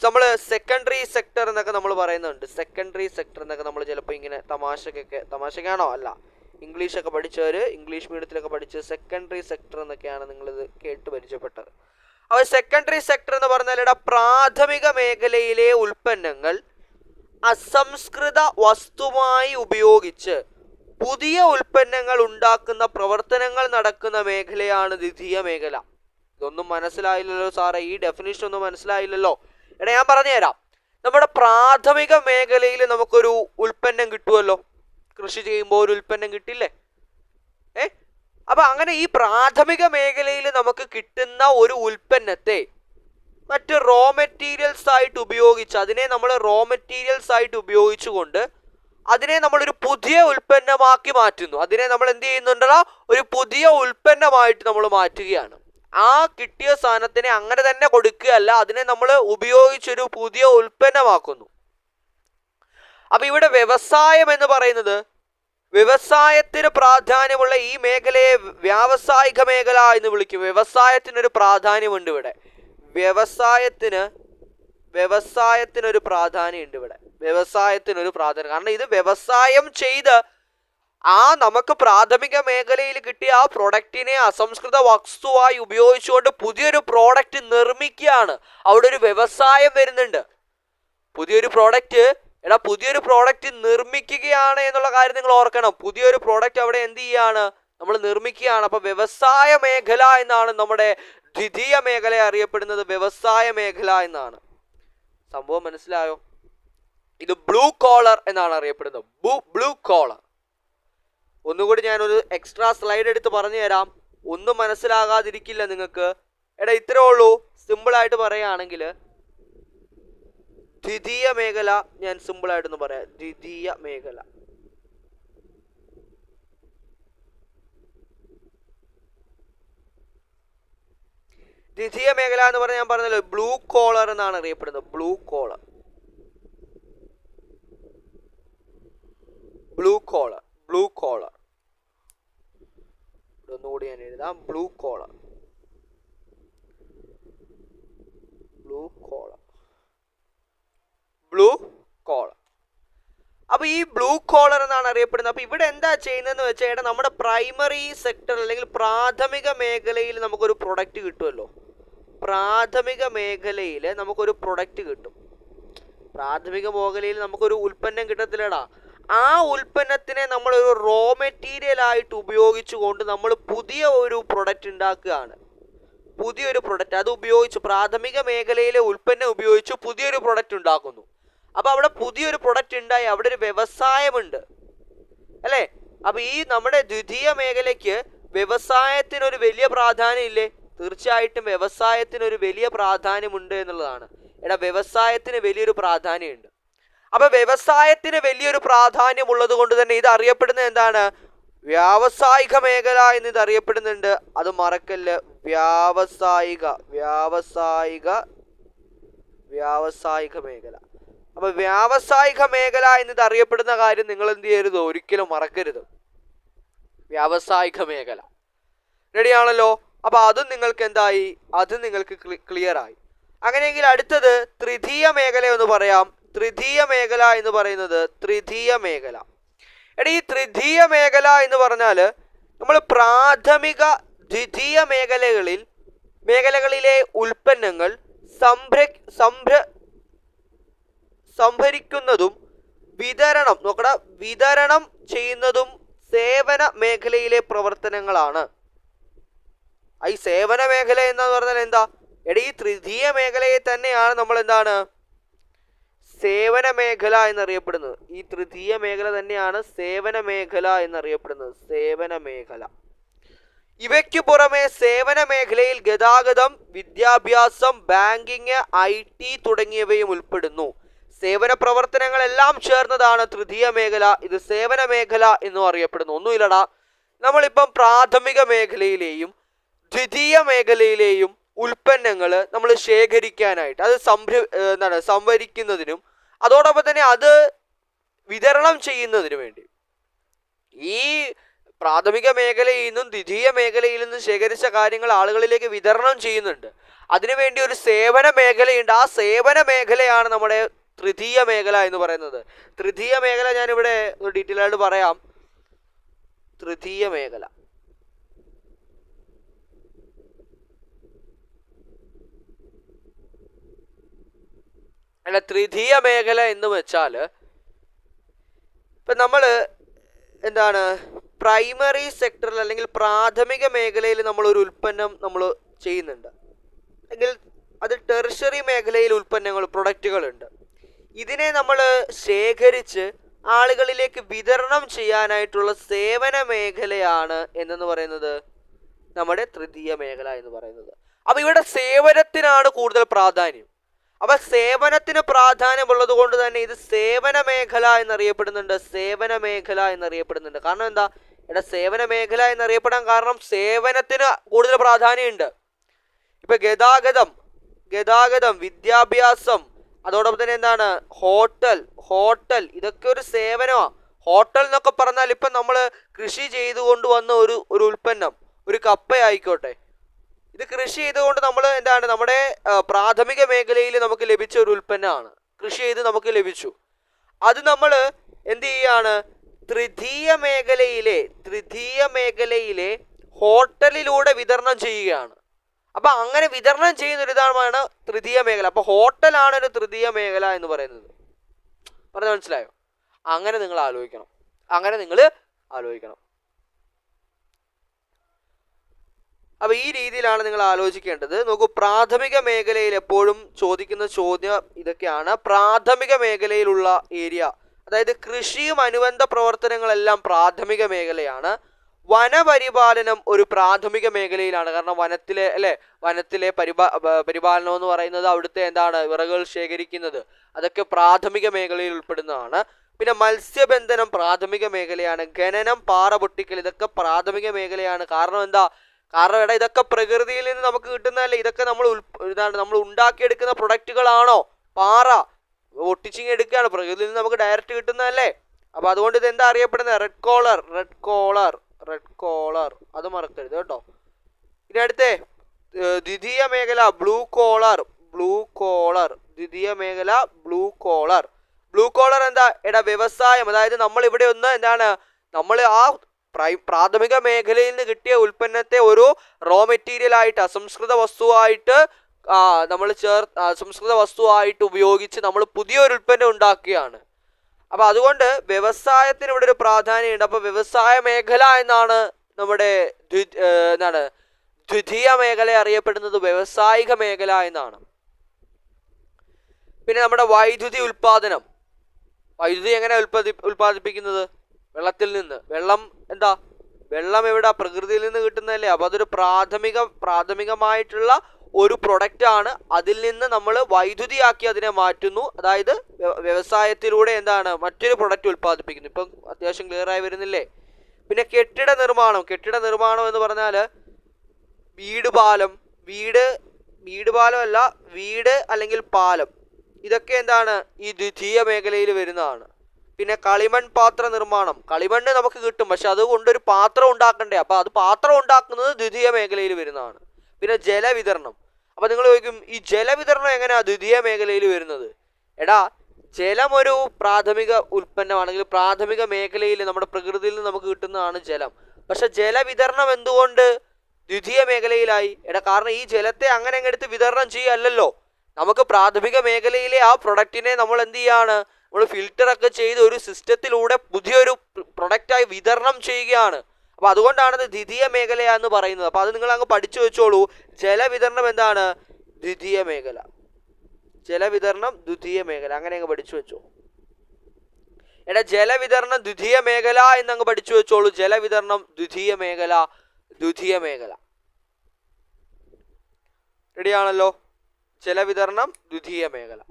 നമ്മൾ സെക്കൻഡറി സെക്ടർ എന്നൊക്കെ നമ്മൾ പറയുന്നുണ്ട്. സെക്കൻഡറി സെക്ടർ എന്നൊക്കെ നമ്മൾ ചിലപ്പോൾ ഇങ്ങനെ തമാശക്കാണോ അല്ല, ഇംഗ്ലീഷൊക്കെ പഠിച്ചവർ, ഇംഗ്ലീഷ് മീഡിയത്തിലൊക്കെ പഠിച്ച് സെക്കൻഡറി സെക്ടർ എന്നൊക്കെയാണ് നിങ്ങളിത് കേട്ട് പരിചയപ്പെട്ടത്. അപ്പോൾ സെക്കൻഡറി സെക്ടർ എന്ന് പറഞ്ഞാൽ പ്രാഥമിക മേഖലയിലെ ഉൽപ്പന്നങ്ങൾ അസംസ്കൃത വസ്തുവായി ഉപയോഗിച്ച് പുതിയ ഉൽപ്പന്നങ്ങൾ ഉണ്ടാക്കുന്ന പ്രവർത്തനങ്ങൾ നടക്കുന്ന മേഖലയാണ് ദ്വിതീയ മേഖല. ഇതൊന്നും മനസ്സിലായില്ലല്ലോ സാറേ, ഈ ഡെഫിനിഷൻ ഒന്നും മനസ്സിലായില്ലല്ലോ. എടാ ഞാൻ പറഞ്ഞുതരാം. നമ്മുടെ പ്രാഥമിക മേഖലയിൽ നമുക്കൊരു ഉൽപ്പന്നം കിട്ടുമല്ലോ, കൃഷി ചെയ്യുമ്പോൾ ഒരു ഉൽപ്പന്നം കിട്ടില്ലേ? അപ്പൊ അങ്ങനെ ഈ പ്രാഥമിക മേഖലയിൽ നമുക്ക് കിട്ടുന്ന ഒരു ഉൽപ്പന്നത്തെ മറ്റ് റോ മെറ്റീരിയൽസ് ആയിട്ട് ഉപയോഗിച്ച്, അതിനെ നമ്മൾ റോ മെറ്റീരിയൽസ് ആയിട്ട് ഉപയോഗിച്ചുകൊണ്ട് അതിനെ നമ്മളൊരു പുതിയ ഉൽപ്പന്നമാക്കി മാറ്റുന്നു. അതിനെ നമ്മൾ എന്ത് ചെയ്യുന്നുണ്ടോ, ഒരു പുതിയ ഉൽപ്പന്നമായിട്ട് നമ്മൾ മാറ്റുകയാണ്. ആ കിട്ടിയ സാധനത്തിനെ അങ്ങനെ തന്നെ കൊടുക്കുകയല്ല, അതിനെ നമ്മൾ ഉപയോഗിച്ചൊരു പുതിയ ഉൽപ്പന്നമാക്കുന്നു. അപ്പൊ ഇവിടെ വ്യവസായം എന്ന് പറയുന്നത്, വ്യവസായത്തിന് പ്രാധാന്യമുള്ള ഈ മേഖലയെ വ്യാവസായിക മേഖല എന്ന് വിളിക്കും. വ്യവസായത്തിനൊരു പ്രാധാന്യമുണ്ട് ഇവിടെ. വ്യവസായത്തിനൊരു പ്രാധാന്യമുണ്ട് ഇവിടെ. കാരണം ഇത് വ്യവസായം ചെയ്ത് നമുക്ക് പ്രാഥമിക മേഖലയിൽ കിട്ടിയ ആ പ്രൊഡക്റ്റിനെ അസംസ്കൃത വസ്തുവായി ഉപയോഗിച്ചുകൊണ്ട് പുതിയൊരു പ്രോഡക്റ്റ് നിർമ്മിക്കുകയാണ്. അവിടെ ഒരു വ്യവസായം വരുന്നുണ്ട്. പുതിയൊരു പ്രോഡക്റ്റ് നിർമ്മിക്കുകയാണ് എന്നുള്ള കാര്യം നിങ്ങൾ ഓർക്കണം. പുതിയൊരു പ്രോഡക്റ്റ് അവിടെ എന്ത് ചെയ്യാണ്, നമ്മൾ നിർമ്മിക്കുകയാണ്. അപ്പൊ വ്യവസായ മേഖല എന്നാണ് നമ്മുടെ ദ്വിതീയ മേഖല അറിയപ്പെടുന്നത്. വ്യവസായ മേഖല എന്നാണ്. സംഭവം മനസ്സിലായോ? ഇത് ബ്ലൂ കോളർ എന്നാണ് അറിയപ്പെടുന്നത്. Blue collar. ഒന്നുകൂടി ഞാനൊരു എക്സ്ട്രാ സ്ലൈഡ് എടുത്ത് പറഞ്ഞു തരാം, ഒന്നും മനസ്സിലാകാതിരിക്കില്ല നിങ്ങൾക്ക്. ഇത്രേ ഉള്ളൂ. സിമ്പിളായിട്ട് പറയുകയാണെങ്കിൽ ദ്വിതീയ മേഖല ഞാൻ സിമ്പിളായിട്ടൊന്ന് പറയാം. ദ്വിതീയ മേഖല എന്ന് പറഞ്ഞാൽ ഞാൻ പറഞ്ഞല്ലോ, ബ്ലൂ കോളർ എന്നാണ് അറിയപ്പെടുന്നത്. ബ്ലൂ കോളർ ഒന്നുകൂടി ഞാൻ എഴുതാം. Blue collar. അപ്പൊ ഈ ബ്ലൂ കോളർ എന്നാണ് അറിയപ്പെടുന്നത്. അപ്പൊ ഇവിടെ എന്താ ചെയ്യുന്നതെന്ന് വെച്ചാൽ നമ്മുടെ പ്രൈമറി സെക്ടർ അല്ലെങ്കിൽ പ്രാഥമിക മേഖലയിൽ നമുക്കൊരു പ്രൊഡക്റ്റ് കിട്ടുമല്ലോ. പ്രാഥമിക മേഖലയിൽ നമുക്കൊരു ഉൽപ്പന്നം കിട്ടത്തില്ലടാ. ആ ഉൽപ്പന്നത്തിനെ നമ്മളൊരു റോ മെറ്റീരിയൽ ആയിട്ട് ഉപയോഗിച്ചുകൊണ്ട് നമ്മൾ പുതിയ ഒരു പ്രൊഡക്റ്റ് ഉണ്ടാക്കുകയാണ്. പുതിയൊരു പ്രൊഡക്റ്റ് അത് ഉപയോഗിച്ച് പ്രാഥമിക മേഖലയിലെ ഉൽപ്പന്നം ഉപയോഗിച്ച് പുതിയൊരു പ്രൊഡക്റ്റ് ഉണ്ടാക്കുന്നു. അപ്പോൾ അവിടെ പുതിയൊരു പ്രൊഡക്റ്റ് ഉണ്ടായി, അവിടെ ഒരു വ്യവസായമുണ്ട് അല്ലേ? അപ്പോൾ ഈ നമ്മുടെ ദ്വിതീയ മേഖലയ്ക്ക് വ്യവസായത്തിനൊരു വലിയ പ്രാധാന്യം ഇല്ലേ? തീർച്ചയായിട്ടും വ്യവസായത്തിനൊരു വലിയ പ്രാധാന്യമുണ്ട് എന്നുള്ളതാണ്. വ്യവസായത്തിന് വലിയൊരു പ്രാധാന്യമുണ്ട്. അപ്പോൾ വ്യവസായത്തിന് വലിയൊരു പ്രാധാന്യമുള്ളത് കൊണ്ട് തന്നെ ഇത് അറിയപ്പെടുന്നത് എന്താണ്? വ്യാവസായിക മേഖല എന്ന് ഇത് അറിയപ്പെടുന്നുണ്ട്. അത് മറക്കല്ല, വ്യാവസായിക മേഖല. അപ്പൊ വ്യാവസായിക മേഖല എന്നിത് അറിയപ്പെടുന്ന കാര്യം നിങ്ങൾ എന്ത് ചെയ്യരുത്, ഒരിക്കലും മറക്കരുത്. വ്യാവസായിക മേഖല റെഡിയാണല്ലോ. അപ്പൊ അതും നിങ്ങൾക്ക് എന്തായി, അത് നിങ്ങൾക്ക് ക്ലിയർ ആയി. അങ്ങനെയെങ്കിൽ അടുത്തത് തൃതീയ മേഖല എന്ന് പറയാം. തൃതീയ മേഖല എന്ന് പറയുന്നത് തൃതീയ മേഖല. ഈ തൃതീയ മേഖല എന്ന് പറഞ്ഞാൽ നമ്മൾ പ്രാഥമിക ദ്വിതീയ മേഖലകളിലെ ഉൽപ്പന്നങ്ങൾ സംഭരിക്കുന്നതും വിതരണം ചെയ്യുന്നതും സേവന മേഖലയിലെ പ്രവർത്തനങ്ങളാണ്. ഈ സേവന മേഖല എന്ന് പറഞ്ഞാൽ എന്താ? ഈ തൃതീയ മേഖലയെ തന്നെയാണ് നമ്മൾ എന്താണ് സേവന മേഖല എന്നറിയപ്പെടുന്നത്. ഈ തൃതീയ മേഖല തന്നെയാണ് സേവന മേഖല എന്നറിയപ്പെടുന്നത്. സേവന മേഖല. ഇവയ്ക്ക് പുറമെ സേവന മേഖലയിൽ ഗതാഗതം, വിദ്യാഭ്യാസം, ബാങ്കിങ്, IT തുടങ്ങിയവയും ഉൾപ്പെടുന്നു. സേവന പ്രവർത്തനങ്ങളെല്ലാം ചേർന്നതാണ് തൃതീയ മേഖല. ഇത് സേവന മേഖല എന്നും അറിയപ്പെടുന്നു. ഒന്നുമില്ലടാ, നമ്മളിപ്പം പ്രാഥമിക മേഖലയിലെയും ദ്വിതീയ മേഖലയിലെയും ഉൽപ്പന്നങ്ങൾ നമ്മൾ ശേഖരിക്കാനായിട്ട് അത് സംഭരിക്കുന്നതിനും അതോടൊപ്പം തന്നെ അത് വിതരണം ചെയ്യുന്നതിനു വേണ്ടി ഈ പ്രാഥമിക മേഖലയിൽ നിന്നും ദ്വിതീയ മേഖലയിൽ നിന്നും ശേഖരിച്ച കാര്യങ്ങൾ ആളുകളിലേക്ക് വിതരണം ചെയ്യുന്നുണ്ട്. അതിനുവേണ്ടി ഒരു സേവന മേഖലയുണ്ട്. ആ സേവന മേഖലയാണ് നമ്മുടെ തൃതീയ മേഖല എന്ന് പറയുന്നത്. തൃതീയ മേഖല ഞാനിവിടെ ഡീറ്റെയിൽ ആയിട്ട് പറയാം. തൃതീയ മേഖല തൃതീയ മേഖല എന്ന് വെച്ചാൽ ഇപ്പം നമ്മൾ എന്താണ് പ്രൈമറി സെക്ടറിൽ അല്ലെങ്കിൽ പ്രാഥമിക മേഖലയിൽ നമ്മളൊരു ഉൽപ്പന്നം നമ്മൾ ചെയ്യുന്നുണ്ട് എങ്കിൽ അത് ടെർഷറി മേഖലയിൽ ഉൽപ്പന്നങ്ങൾ പ്രൊഡക്റ്റുകളുണ്ട്. ഇതിനെ നമ്മൾ ശേഖരിച്ച് ആളുകളിലേക്ക് വിതരണം ചെയ്യാനായിട്ടുള്ള സേവന മേഖലയാണ് എന്നു പറയുന്നത് നമ്മുടെ തൃതീയ മേഖല എന്ന് പറയുന്നത്. അപ്പം ഇവിടെ സേവനത്തിനാണ് കൂടുതൽ പ്രാധാന്യം. അപ്പം സേവനത്തിന് പ്രാധാന്യമുള്ളത് കൊണ്ട് തന്നെ ഇത് സേവന മേഖല എന്നറിയപ്പെടുന്നുണ്ട്. സേവന മേഖല എന്നറിയപ്പെടുന്നുണ്ട്. കാരണം എന്താ? സേവന മേഖല എന്നറിയപ്പെടാൻ കാരണം സേവനത്തിന് കൂടുതൽ പ്രാധാന്യമുണ്ട്. ഇപ്പം ഗതാഗതം, വിദ്യാഭ്യാസം, അതോടൊപ്പം തന്നെ എന്താണ് ഹോട്ടൽ ഇതൊക്കെ ഒരു സേവനമാണ്. ഹോട്ടൽ എന്നൊക്കെ പറഞ്ഞാൽ ഇപ്പം നമ്മൾ കൃഷി ചെയ്തുകൊണ്ട് വന്ന ഒരു ഉൽപ്പന്നം, ഒരു കപ്പയായിക്കോട്ടെ, ഇത് കൃഷി ചെയ്തുകൊണ്ട് നമ്മൾ എന്താണ് നമ്മുടെ പ്രാഥമിക മേഖലയിൽ നമുക്ക് ലഭിച്ച ഒരു ഉൽപ്പന്നമാണ്. കൃഷി ചെയ്ത് നമുക്ക് ലഭിച്ചു. അത് നമ്മൾ എന്ത് ചെയ്യാണ്? തൃതീയ മേഖലയിലെ ഹോട്ടലിലൂടെ വിതരണം ചെയ്യുകയാണ്. അപ്പം അങ്ങനെ വിതരണം ചെയ്യുന്ന ഒരു ഇതാണ് തൃതീയ മേഖല. അപ്പോൾ ഹോട്ടലാണ് ഒരു തൃതീയ മേഖല എന്ന് പറയുന്നത്. പറഞ്ഞാൽ മനസ്സിലായോ? അങ്ങനെ നിങ്ങൾ ആലോചിക്കണം. അപ്പോൾ ഈ രീതിയിലാണ് നിങ്ങൾ ആലോചിക്കേണ്ടത്. നോക്കൂ, പ്രാഥമിക മേഖലയിൽ എപ്പോഴും ചോദിക്കുന്ന ചോദ്യം ഇതൊക്കെയാണ്. പ്രാഥമിക മേഖലയിലുള്ള ഏരിയ, അതായത് കൃഷിയും അനുബന്ധ പ്രവർത്തനങ്ങളെല്ലാം പ്രാഥമിക മേഖലയാണ്. വനപരിപാലനം ഒരു പ്രാഥമിക മേഖലയിലാണ്. കാരണം വനത്തിലെ പരിപാലനം എന്ന് പറയുന്നത് അവിടുത്തെ എന്താണ് വിറകുകൾ ശേഖരിക്കുന്നത്, അതൊക്കെ പ്രാഥമിക മേഖലയിൽ ഉൾപ്പെടുന്നതാണ്. പിന്നെ മത്സ്യബന്ധനം പ്രാഥമിക മേഖലയാണ്. ഖനനം, പാറ പൊട്ടിക്കൽ ഇതൊക്കെ പ്രാഥമിക മേഖലയാണ്. കാരണം എന്താ? കാരണം ഇതൊക്കെ പ്രകൃതിയിൽ നിന്ന് നമുക്ക് കിട്ടുന്നതല്ലേ. ഇതൊക്കെ നമ്മൾ ഉണ്ടാക്കിയെടുക്കുന്ന പ്രൊഡക്റ്റുകളാണോ? പാറ ഒട്ടിച്ചിങ് എടുക്കുകയാണ്, പ്രകൃതിയിൽ നിന്ന് നമുക്ക് ഡയറക്റ്റ് കിട്ടുന്നതല്ലേ. അപ്പോൾ അതുകൊണ്ട് ഇത് എന്താ അറിയപ്പെടുന്നത്? Red collar. അത് മറക്കരുത് കേട്ടോ. ഇനി അടുത്തേ ദ്വിതീയ മേഖല ബ്ലൂ കോളർ. ദ്വിതീയ മേഖല ബ്ലൂ കോളർ എന്താ? വ്യവസായം. അതായത് നമ്മൾ ഇവിടെ ഒന്ന് എന്താണ് നമ്മൾ ആ പ്രാഥമിക മേഖലയിൽ നിന്ന് കിട്ടിയ ഉൽപ്പന്നത്തെ ഒരു റോ മെറ്റീരിയൽ ആയിട്ട് അസംസ്കൃത വസ്തുവായിട്ട് ഉപയോഗിച്ച് നമ്മൾ പുതിയൊരു ഉൽപ്പന്നം ഉണ്ടാക്കുകയാണ്. അപ്പൊ അതുകൊണ്ട് വ്യവസായത്തിന് ഇവിടെ ഒരു പ്രാധാന്യമുണ്ട്. അപ്പൊ വ്യവസായ മേഖല എന്നാണ് നമ്മുടെ എന്താണ് ദ്വിതീയ മേഖല അറിയപ്പെടുന്നത്, വ്യവസായിക മേഖല എന്നാണ്. പിന്നെ നമ്മുടെ വൈദ്യുതി ഉൽപാദനം. വൈദ്യുതി എങ്ങനെ ഉൽപ്പാദിപ്പിക്കുന്നത്? വെള്ളത്തിൽ നിന്ന്. വെള്ളം എവിടെ? പ്രകൃതിയിൽ നിന്ന് കിട്ടുന്നതല്ലേ. അപ്പൊ അതൊരു പ്രാഥമികമായിട്ടുള്ള ഒരു പ്രൊഡക്റ്റ് ആണ്. അതിൽ നിന്ന് നമ്മൾ വൈദ്യുതിയാക്കി അതിനെ മാറ്റുന്നു. അതായത് വ്യവസായത്തിലൂടെ മറ്റൊരു പ്രൊഡക്റ്റ് ഉൽപ്പാദിപ്പിക്കുന്നു. ഇപ്പം അത്യാവശ്യം ക്ലിയർ ആയി വരുന്നില്ലേ? പിന്നെ കെട്ടിട നിർമ്മാണം എന്ന് പറഞ്ഞാൽ വീട് അല്ലെങ്കിൽ പാലം, ഇതൊക്കെ ഈ ദ്വിതീയ മേഖലയിൽ വരുന്നതാണ്. പിന്നെ കളിമൺ പാത്ര നിർമ്മാണം. കളിമണ്ണ് നമുക്ക് കിട്ടും, പക്ഷെ അതുകൊണ്ടൊരു പാത്രം ഉണ്ടാക്കണ്ടേ. അപ്പൊ അത് പാത്രം ഉണ്ടാക്കുന്നത് ദ്വിതീയ മേഖലയിൽ വരുന്നതാണ്. പിന്നെ ജലവിതരണം. അപ്പൊ നിങ്ങൾ ചോദിക്കും, ഈ ജലവിതരണം എങ്ങനെയാ ദ്വിതീയ മേഖലയിൽ വരുന്നത്? എടാ, ജലം ഒരു പ്രാഥമിക ഉൽപ്പന്നമാണെങ്കിൽ പ്രാഥമിക മേഖലയിൽ നമ്മുടെ പ്രകൃതിയിൽ നിന്ന് നമുക്ക് കിട്ടുന്നതാണ് ജലം. പക്ഷെ ജലവിതരണം എന്തുകൊണ്ട് ദ്വിതീയ മേഖലയിലായി? കാരണം ഈ ജലത്തെ അങ്ങനെ എടുത്ത് വിതരണം ചെയ്യല്ലോ. നമുക്ക് പ്രാഥമിക മേഖലയിലെ ആ പ്രൊഡക്റ്റിനെ നമ്മൾ എന്ത് ചെയ്യാണ്? നമ്മൾ ഫിൽറ്റർ ഒക്കെ ചെയ്ത് ഒരു സിസ്റ്റത്തിലൂടെ പുതിയൊരു പ്രൊഡക്റ്റായി വിതരണം ചെയ്യുകയാണ്. അപ്പൊ അതുകൊണ്ടാണ് ഇത് ദ്വിതീയ മേഖലയാന്ന് പറയുന്നത്. അപ്പൊ അത് നിങ്ങൾ അങ്ങ് പഠിച്ചു വെച്ചോളൂ. ജലവിതരണം എന്താണ്? ദ്വിതീയ മേഖല. അങ്ങനെ അങ്ങ് പഠിച്ചു വെച്ചോ. ജലവിതരണം ദ്വിതീയ മേഖല എന്നങ്ങ് പഠിച്ചു വെച്ചോളൂ. ജലവിതരണം ദ്വിതീയ മേഖല. റെഡിയാണല്ലോ? ജലവിതരണം ദ്വിതീയ മേഖല.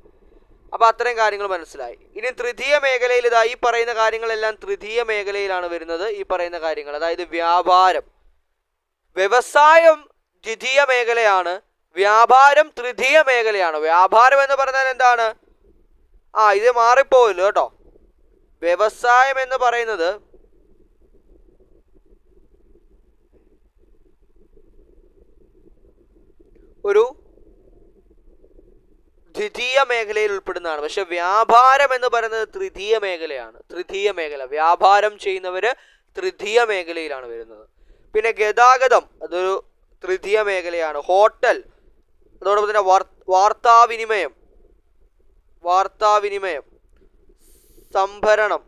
അപ്പൊ അത്രയും കാര്യങ്ങൾ മനസ്സിലായി. ഇനി തൃതീയ മേഖലയിൽ ഈ പറയുന്ന കാര്യങ്ങളെല്ലാം തൃതീയ മേഖലയിലാണ് വരുന്നത്. ഈ പറയുന്ന കാര്യങ്ങൾ, അതായത് വ്യവസായം ദ്വിതീയ മേഖലയാണ്, വ്യാപാരം തൃതീയ മേഖലയാണ്. വ്യാപാരം എന്ന് പറഞ്ഞാൽ എന്താണ്? ഇത് മാറിപ്പോവില്ല കേട്ടോ. വ്യവസായം എന്ന് പറയുന്നത് ഒരു ദ്വിതീയ മേഖലയിൽ ഉൾപ്പെടുന്നതാണ്. പക്ഷെ വ്യാപാരം എന്ന് പറയുന്നത് തൃതീയ മേഖല. വ്യാപാരം ചെയ്യുന്നവര് തൃതീയ മേഖലയിലാണ് വരുന്നത്. പിന്നെ ഗതാഗതം, അതൊരു തൃതീയ മേഖലയാണ്. ഹോട്ടൽ, അതോടൊപ്പം തന്നെ വാർത്താവിനിമയം, സംഭരണം,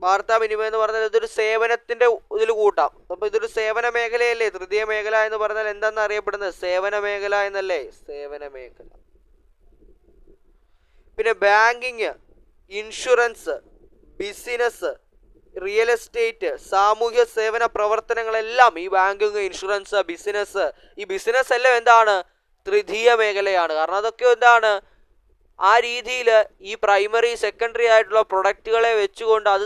വാർത്താവിനിമയം എന്ന് പറഞ്ഞാൽ ഇതൊരു സേവനത്തിന്റെ ഇതിൽ കൂട്ടാം. അപ്പൊ ഇതൊരു സേവന മേഖലയല്ലേ? തൃതീയ മേഖല എന്ന് പറഞ്ഞാൽ എന്താണെന്ന് അറിയപ്പെടുന്നത്? സേവന മേഖല എന്നല്ലേ? സേവന മേഖല. പിന്നെ banking, insurance, business, real estate, സാമൂഹ്യ സേവന പ്രവർത്തനങ്ങളെല്ലാം ഈ ബാങ്കിങ്, ഇൻഷുറൻസ്, ഈ ബിസിനസ് എല്ലാം തൃതീയ മേഖലയാണ്. കാരണം അതൊക്കെ ആ രീതിയിൽ ഈ പ്രൈമറി സെക്കൻഡറി ആയിട്ടുള്ള പ്രൊഡക്റ്റുകളെ വെച്ചുകൊണ്ട് അത്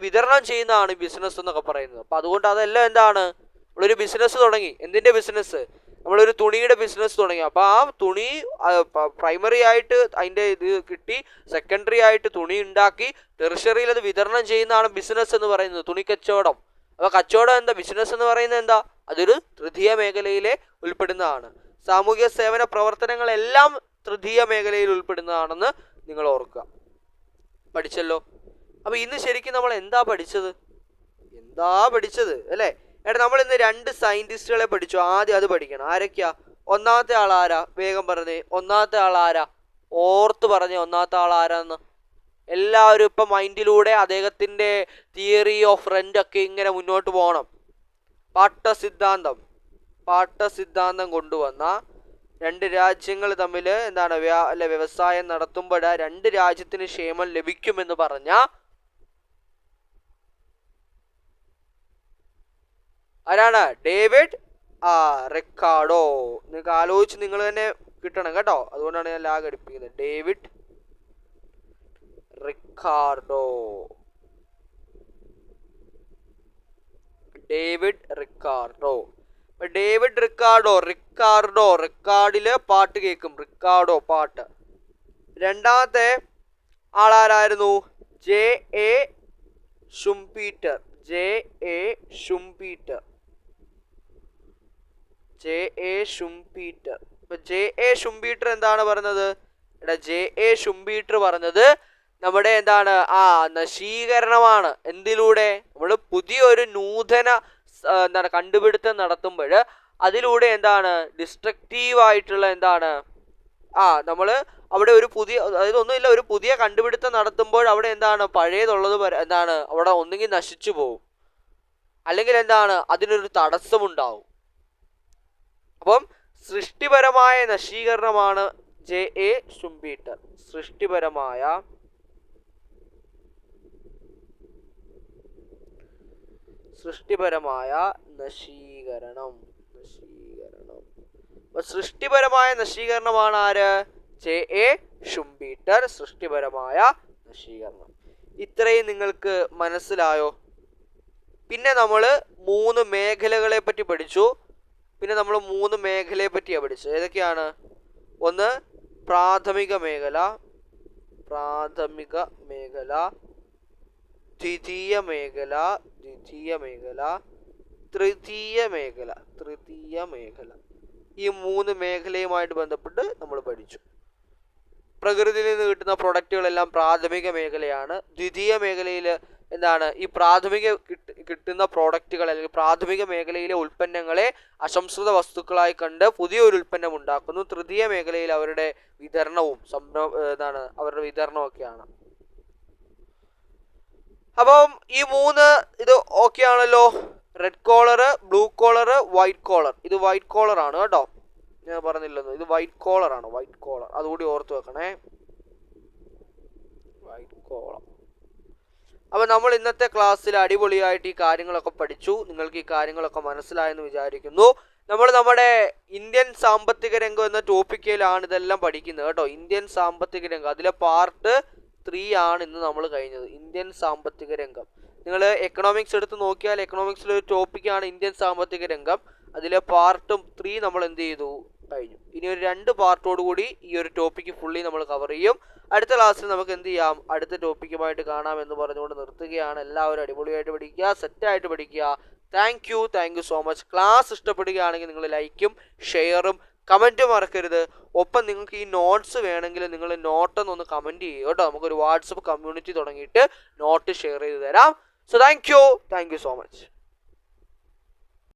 വിതരണം ചെയ്യുന്നതാണ് ബിസിനസ് എന്നൊക്കെ പറയുന്നത്. അപ്പൊ അതുകൊണ്ട് അതെല്ലാം നമ്മളൊരു ബിസിനസ് തുടങ്ങി. എന്തിന്റെ ബിസിനസ്? നമ്മളൊരു തുണിയുടെ ബിസിനസ് തുടങ്ങി. അപ്പൊ ആ തുണി പ്രൈമറി ആയിട്ട് അതിന്റെ ഇത് കിട്ടി, സെക്കൻഡറി ആയിട്ട് തുണി ഉണ്ടാക്കി, ടെറിഷറിയിൽ അത് വിതരണം ചെയ്യുന്നതാണ് ബിസിനസ് എന്ന് പറയുന്നത്, തുണി കച്ചവടം. അപ്പൊ കച്ചവടം ബിസിനസ് എന്ന് പറയുന്നത് അതൊരു തൃതീയ മേഖലയിലെ ഉൾപ്പെടുന്നതാണ്. സാമൂഹ്യ സേവന പ്രവർത്തനങ്ങളെല്ലാം തൃതീയ മേഖലയിൽ ഉൾപ്പെടുന്നതാണെന്ന് നിങ്ങൾ ഓർക്കുക. പഠിച്ചല്ലോ? അപ്പൊ ഇന്ന് ശരിക്കും നമ്മൾ എന്താ പഠിച്ചത് അല്ലേ? നമ്മൾ ഇന്ന് 2 സയന്റിസ്റ്റുകളെ പഠിച്ചു. ആദ്യം അത് പഠിക്കണം. ആരൊക്കെയാ? ഒന്നാമത്തെ ആൾ ആരാ? വേഗം പറഞ്ഞേ. ഒന്നാമത്തെ ആൾ ആരാ? ഓർത്ത് പറഞ്ഞേ ഒന്നാമത്തെ ആൾ ആരാന്ന്. എല്ലാവരും ഇപ്പം മൈൻഡിലൂടെ അദ്ദേഹത്തിന്റെ തിയറി ഓഫ് റെന്റ് ഒക്കെ ഇങ്ങനെ മുന്നോട്ട് പോകണം. പാട്ടസിദ്ധാന്തം കൊണ്ടുവന്ന 2 രാജ്യങ്ങൾ തമ്മിൽ വ്യവസായം നടത്തുമ്പോൾ 2 രാജ്യത്തിന് ക്ഷേമം ലഭിക്കുമെന്ന് പറഞ്ഞ ആരാണ്? David Ricardo. നിങ്ങൾക്ക് ആലോചിച്ച് നിങ്ങൾ തന്നെ കിട്ടണം കേട്ടോ. അതുകൊണ്ടാണ് ഞാൻ ലാഗ് അടിപ്പിക്കുന്നത്. David Ricardo. റിക്കാർഡില് പാട്ട് കേൾക്കും. റിക്കാർഡോ പാട്ട്. രണ്ടാമത്തെ ആളാരായിരുന്നു? J A ഷുംപീറ്റർ. ഇപ്പൊ ജെ എ ഷുംപീറ്റർ എന്താണ് പറഞ്ഞത്? ജെ എ ഷുംപീറ്റർ പറഞ്ഞത് നമ്മുടെ എന്താണ് നശീകരണമാണ്. എന്തിലൂടെ? നമ്മൾ പുതിയൊരു നൂതന എന്താണ് കണ്ടുപിടുത്തം നടത്തുമ്പോൾ അതിലൂടെ എന്താണ് ഡിസ്ട്രക്റ്റീവായിട്ടുള്ള എന്താണ് നമ്മൾ അവിടെ ഒരു പുതിയ, അതായത് ഒന്നുമില്ല, ഒരു പുതിയ കണ്ടുപിടുത്തം നടത്തുമ്പോൾ അവിടെ എന്താണ് പഴയതുള്ളത് എന്താണ് അവിടെ ഒന്നുകിൽ നശിച്ചു പോകും, അല്ലെങ്കിൽ എന്താണ് അതിനൊരു തടസ്സമുണ്ടാവും. അപ്പം സൃഷ്ടിപരമായ നശീകരണമാണ് J.A. ഷുംപീറ്റർ. സൃഷ്ടിപരമായ നശീകരണം. സൃഷ്ടിപരമായ നശീകരണമാണ് ആര്? J.A. ഷുംപീറ്റർ. സൃഷ്ടിപരമായ നശീകരണം. ഇത്രയും നിങ്ങൾക്ക് മനസ്സിലായോ? പിന്നെ നമ്മൾ 3 മേഖലകളെ പറ്റി പഠിച്ചു. പഠിച്ചത് ഏതൊക്കെയാണ്? ഒന്ന് പ്രാഥമിക മേഖല, ദ്വിതീയ മേഖല, തൃതീയ മേഖല. ഈ 3 മേഖലയുമായിട്ട് ബന്ധപ്പെട്ട് നമ്മൾ പഠിച്ചു. പ്രകൃതിയിൽ നിന്ന് കിട്ടുന്ന പ്രൊഡക്റ്റുകളെല്ലാം പ്രാഥമിക മേഖലയാണ്. ദ്വിതീയ മേഖലയിൽ എന്താണ് ഈ കിട്ടുന്ന പ്രോഡക്റ്റുകൾ അല്ലെങ്കിൽ പ്രാഥമിക മേഖലയിലെ ഉൽപ്പന്നങ്ങളെ അസംസ്കൃത വസ്തുക്കളായി കണ്ട് പുതിയൊരു ഉൽപ്പന്നം ഉണ്ടാക്കുന്നു. തൃതീയ മേഖലയിൽ അവരുടെ വിതരണവും അവരുടെ വിതരണമൊക്കെയാണ്. അപ്പം ഈ 3 ഇത് ഓക്കെ ആണല്ലോ. Red collar, blue collar, white collar. ഇത് വൈറ്റ് കോളർ ആണ് കേട്ടോ, ഞാൻ പറഞ്ഞില്ലെന്ന്. ഇത് വൈറ്റ് കോളർ ആണ്. അതുകൂടി ഓർത്ത് വെക്കണേ. White collar. അപ്പോൾ നമ്മൾ ഇന്നത്തെ ക്ലാസ്സിൽ അടിപൊളിയായിട്ട് ഈ കാര്യങ്ങളൊക്കെ പഠിച്ചു. നിങ്ങൾക്ക് ഈ കാര്യങ്ങളൊക്കെ മനസ്സിലായെന്ന് വിചാരിക്കുന്നു. നമ്മുടെ ഇന്ത്യൻ സാമ്പത്തിക രംഗം എന്ന ടോപ്പിക്കിലാണ് ഇതെല്ലാം പഠിക്കുന്നത് കേട്ടോ. ഇന്ത്യൻ സാമ്പത്തിക രംഗം, അതിലെ പാർട്ട് 3 ആണ് ഇന്ന് നമ്മൾ കഴിഞ്ഞത്. ഇന്ത്യൻ സാമ്പത്തിക രംഗം. നിങ്ങൾ എക്കണോമിക്സ് എടുത്ത് നോക്കിയാൽ എക്കണോമിക്സിലെ ഒരു ടോപ്പിക്കാണ് ഇന്ത്യൻ സാമ്പത്തിക രംഗം. അതിലെ പാർട്ട് 3 നമ്മൾ എന്ത് ചെയ്തു? കഴിഞ്ഞു. ഇനി ഒരു 2 പാർട്ടോട് കൂടി ഈ ഒരു ടോപ്പിക്ക് ഫുള്ളി നമ്മൾ കവർ ചെയ്യും. അടുത്ത ക്ലാസ്സിൽ നമുക്ക് എന്ത് ചെയ്യാം? അടുത്ത ടോപ്പിക്കുമായിട്ട് കാണാം എന്ന് പറഞ്ഞുകൊണ്ട് നിർത്തുകയാണ്. എല്ലാവരും അടിപൊളിയായിട്ട് പഠിക്കുക, സെറ്റായിട്ട് പഠിക്കുക. Thank you so much. Class ഇഷ്ടപ്പെടുകയാണെങ്കിൽ നിങ്ങൾ ലൈക്കും ഷെയറും കമൻറ്റും മറക്കരുത്. ഒപ്പം നിങ്ങൾക്ക് ഈ നോട്ട്സ് വേണമെങ്കിൽ നിങ്ങൾ നോട്ടൊന്നൊന്ന് കമൻറ്റ് ചെയ്യുക കേട്ടോ. നമുക്കൊരു വാട്സപ്പ് കമ്മ്യൂണിറ്റി തുടങ്ങിയിട്ട് നോട്ട് ഷെയർ ചെയ്ത് തരാം. So thank you so much.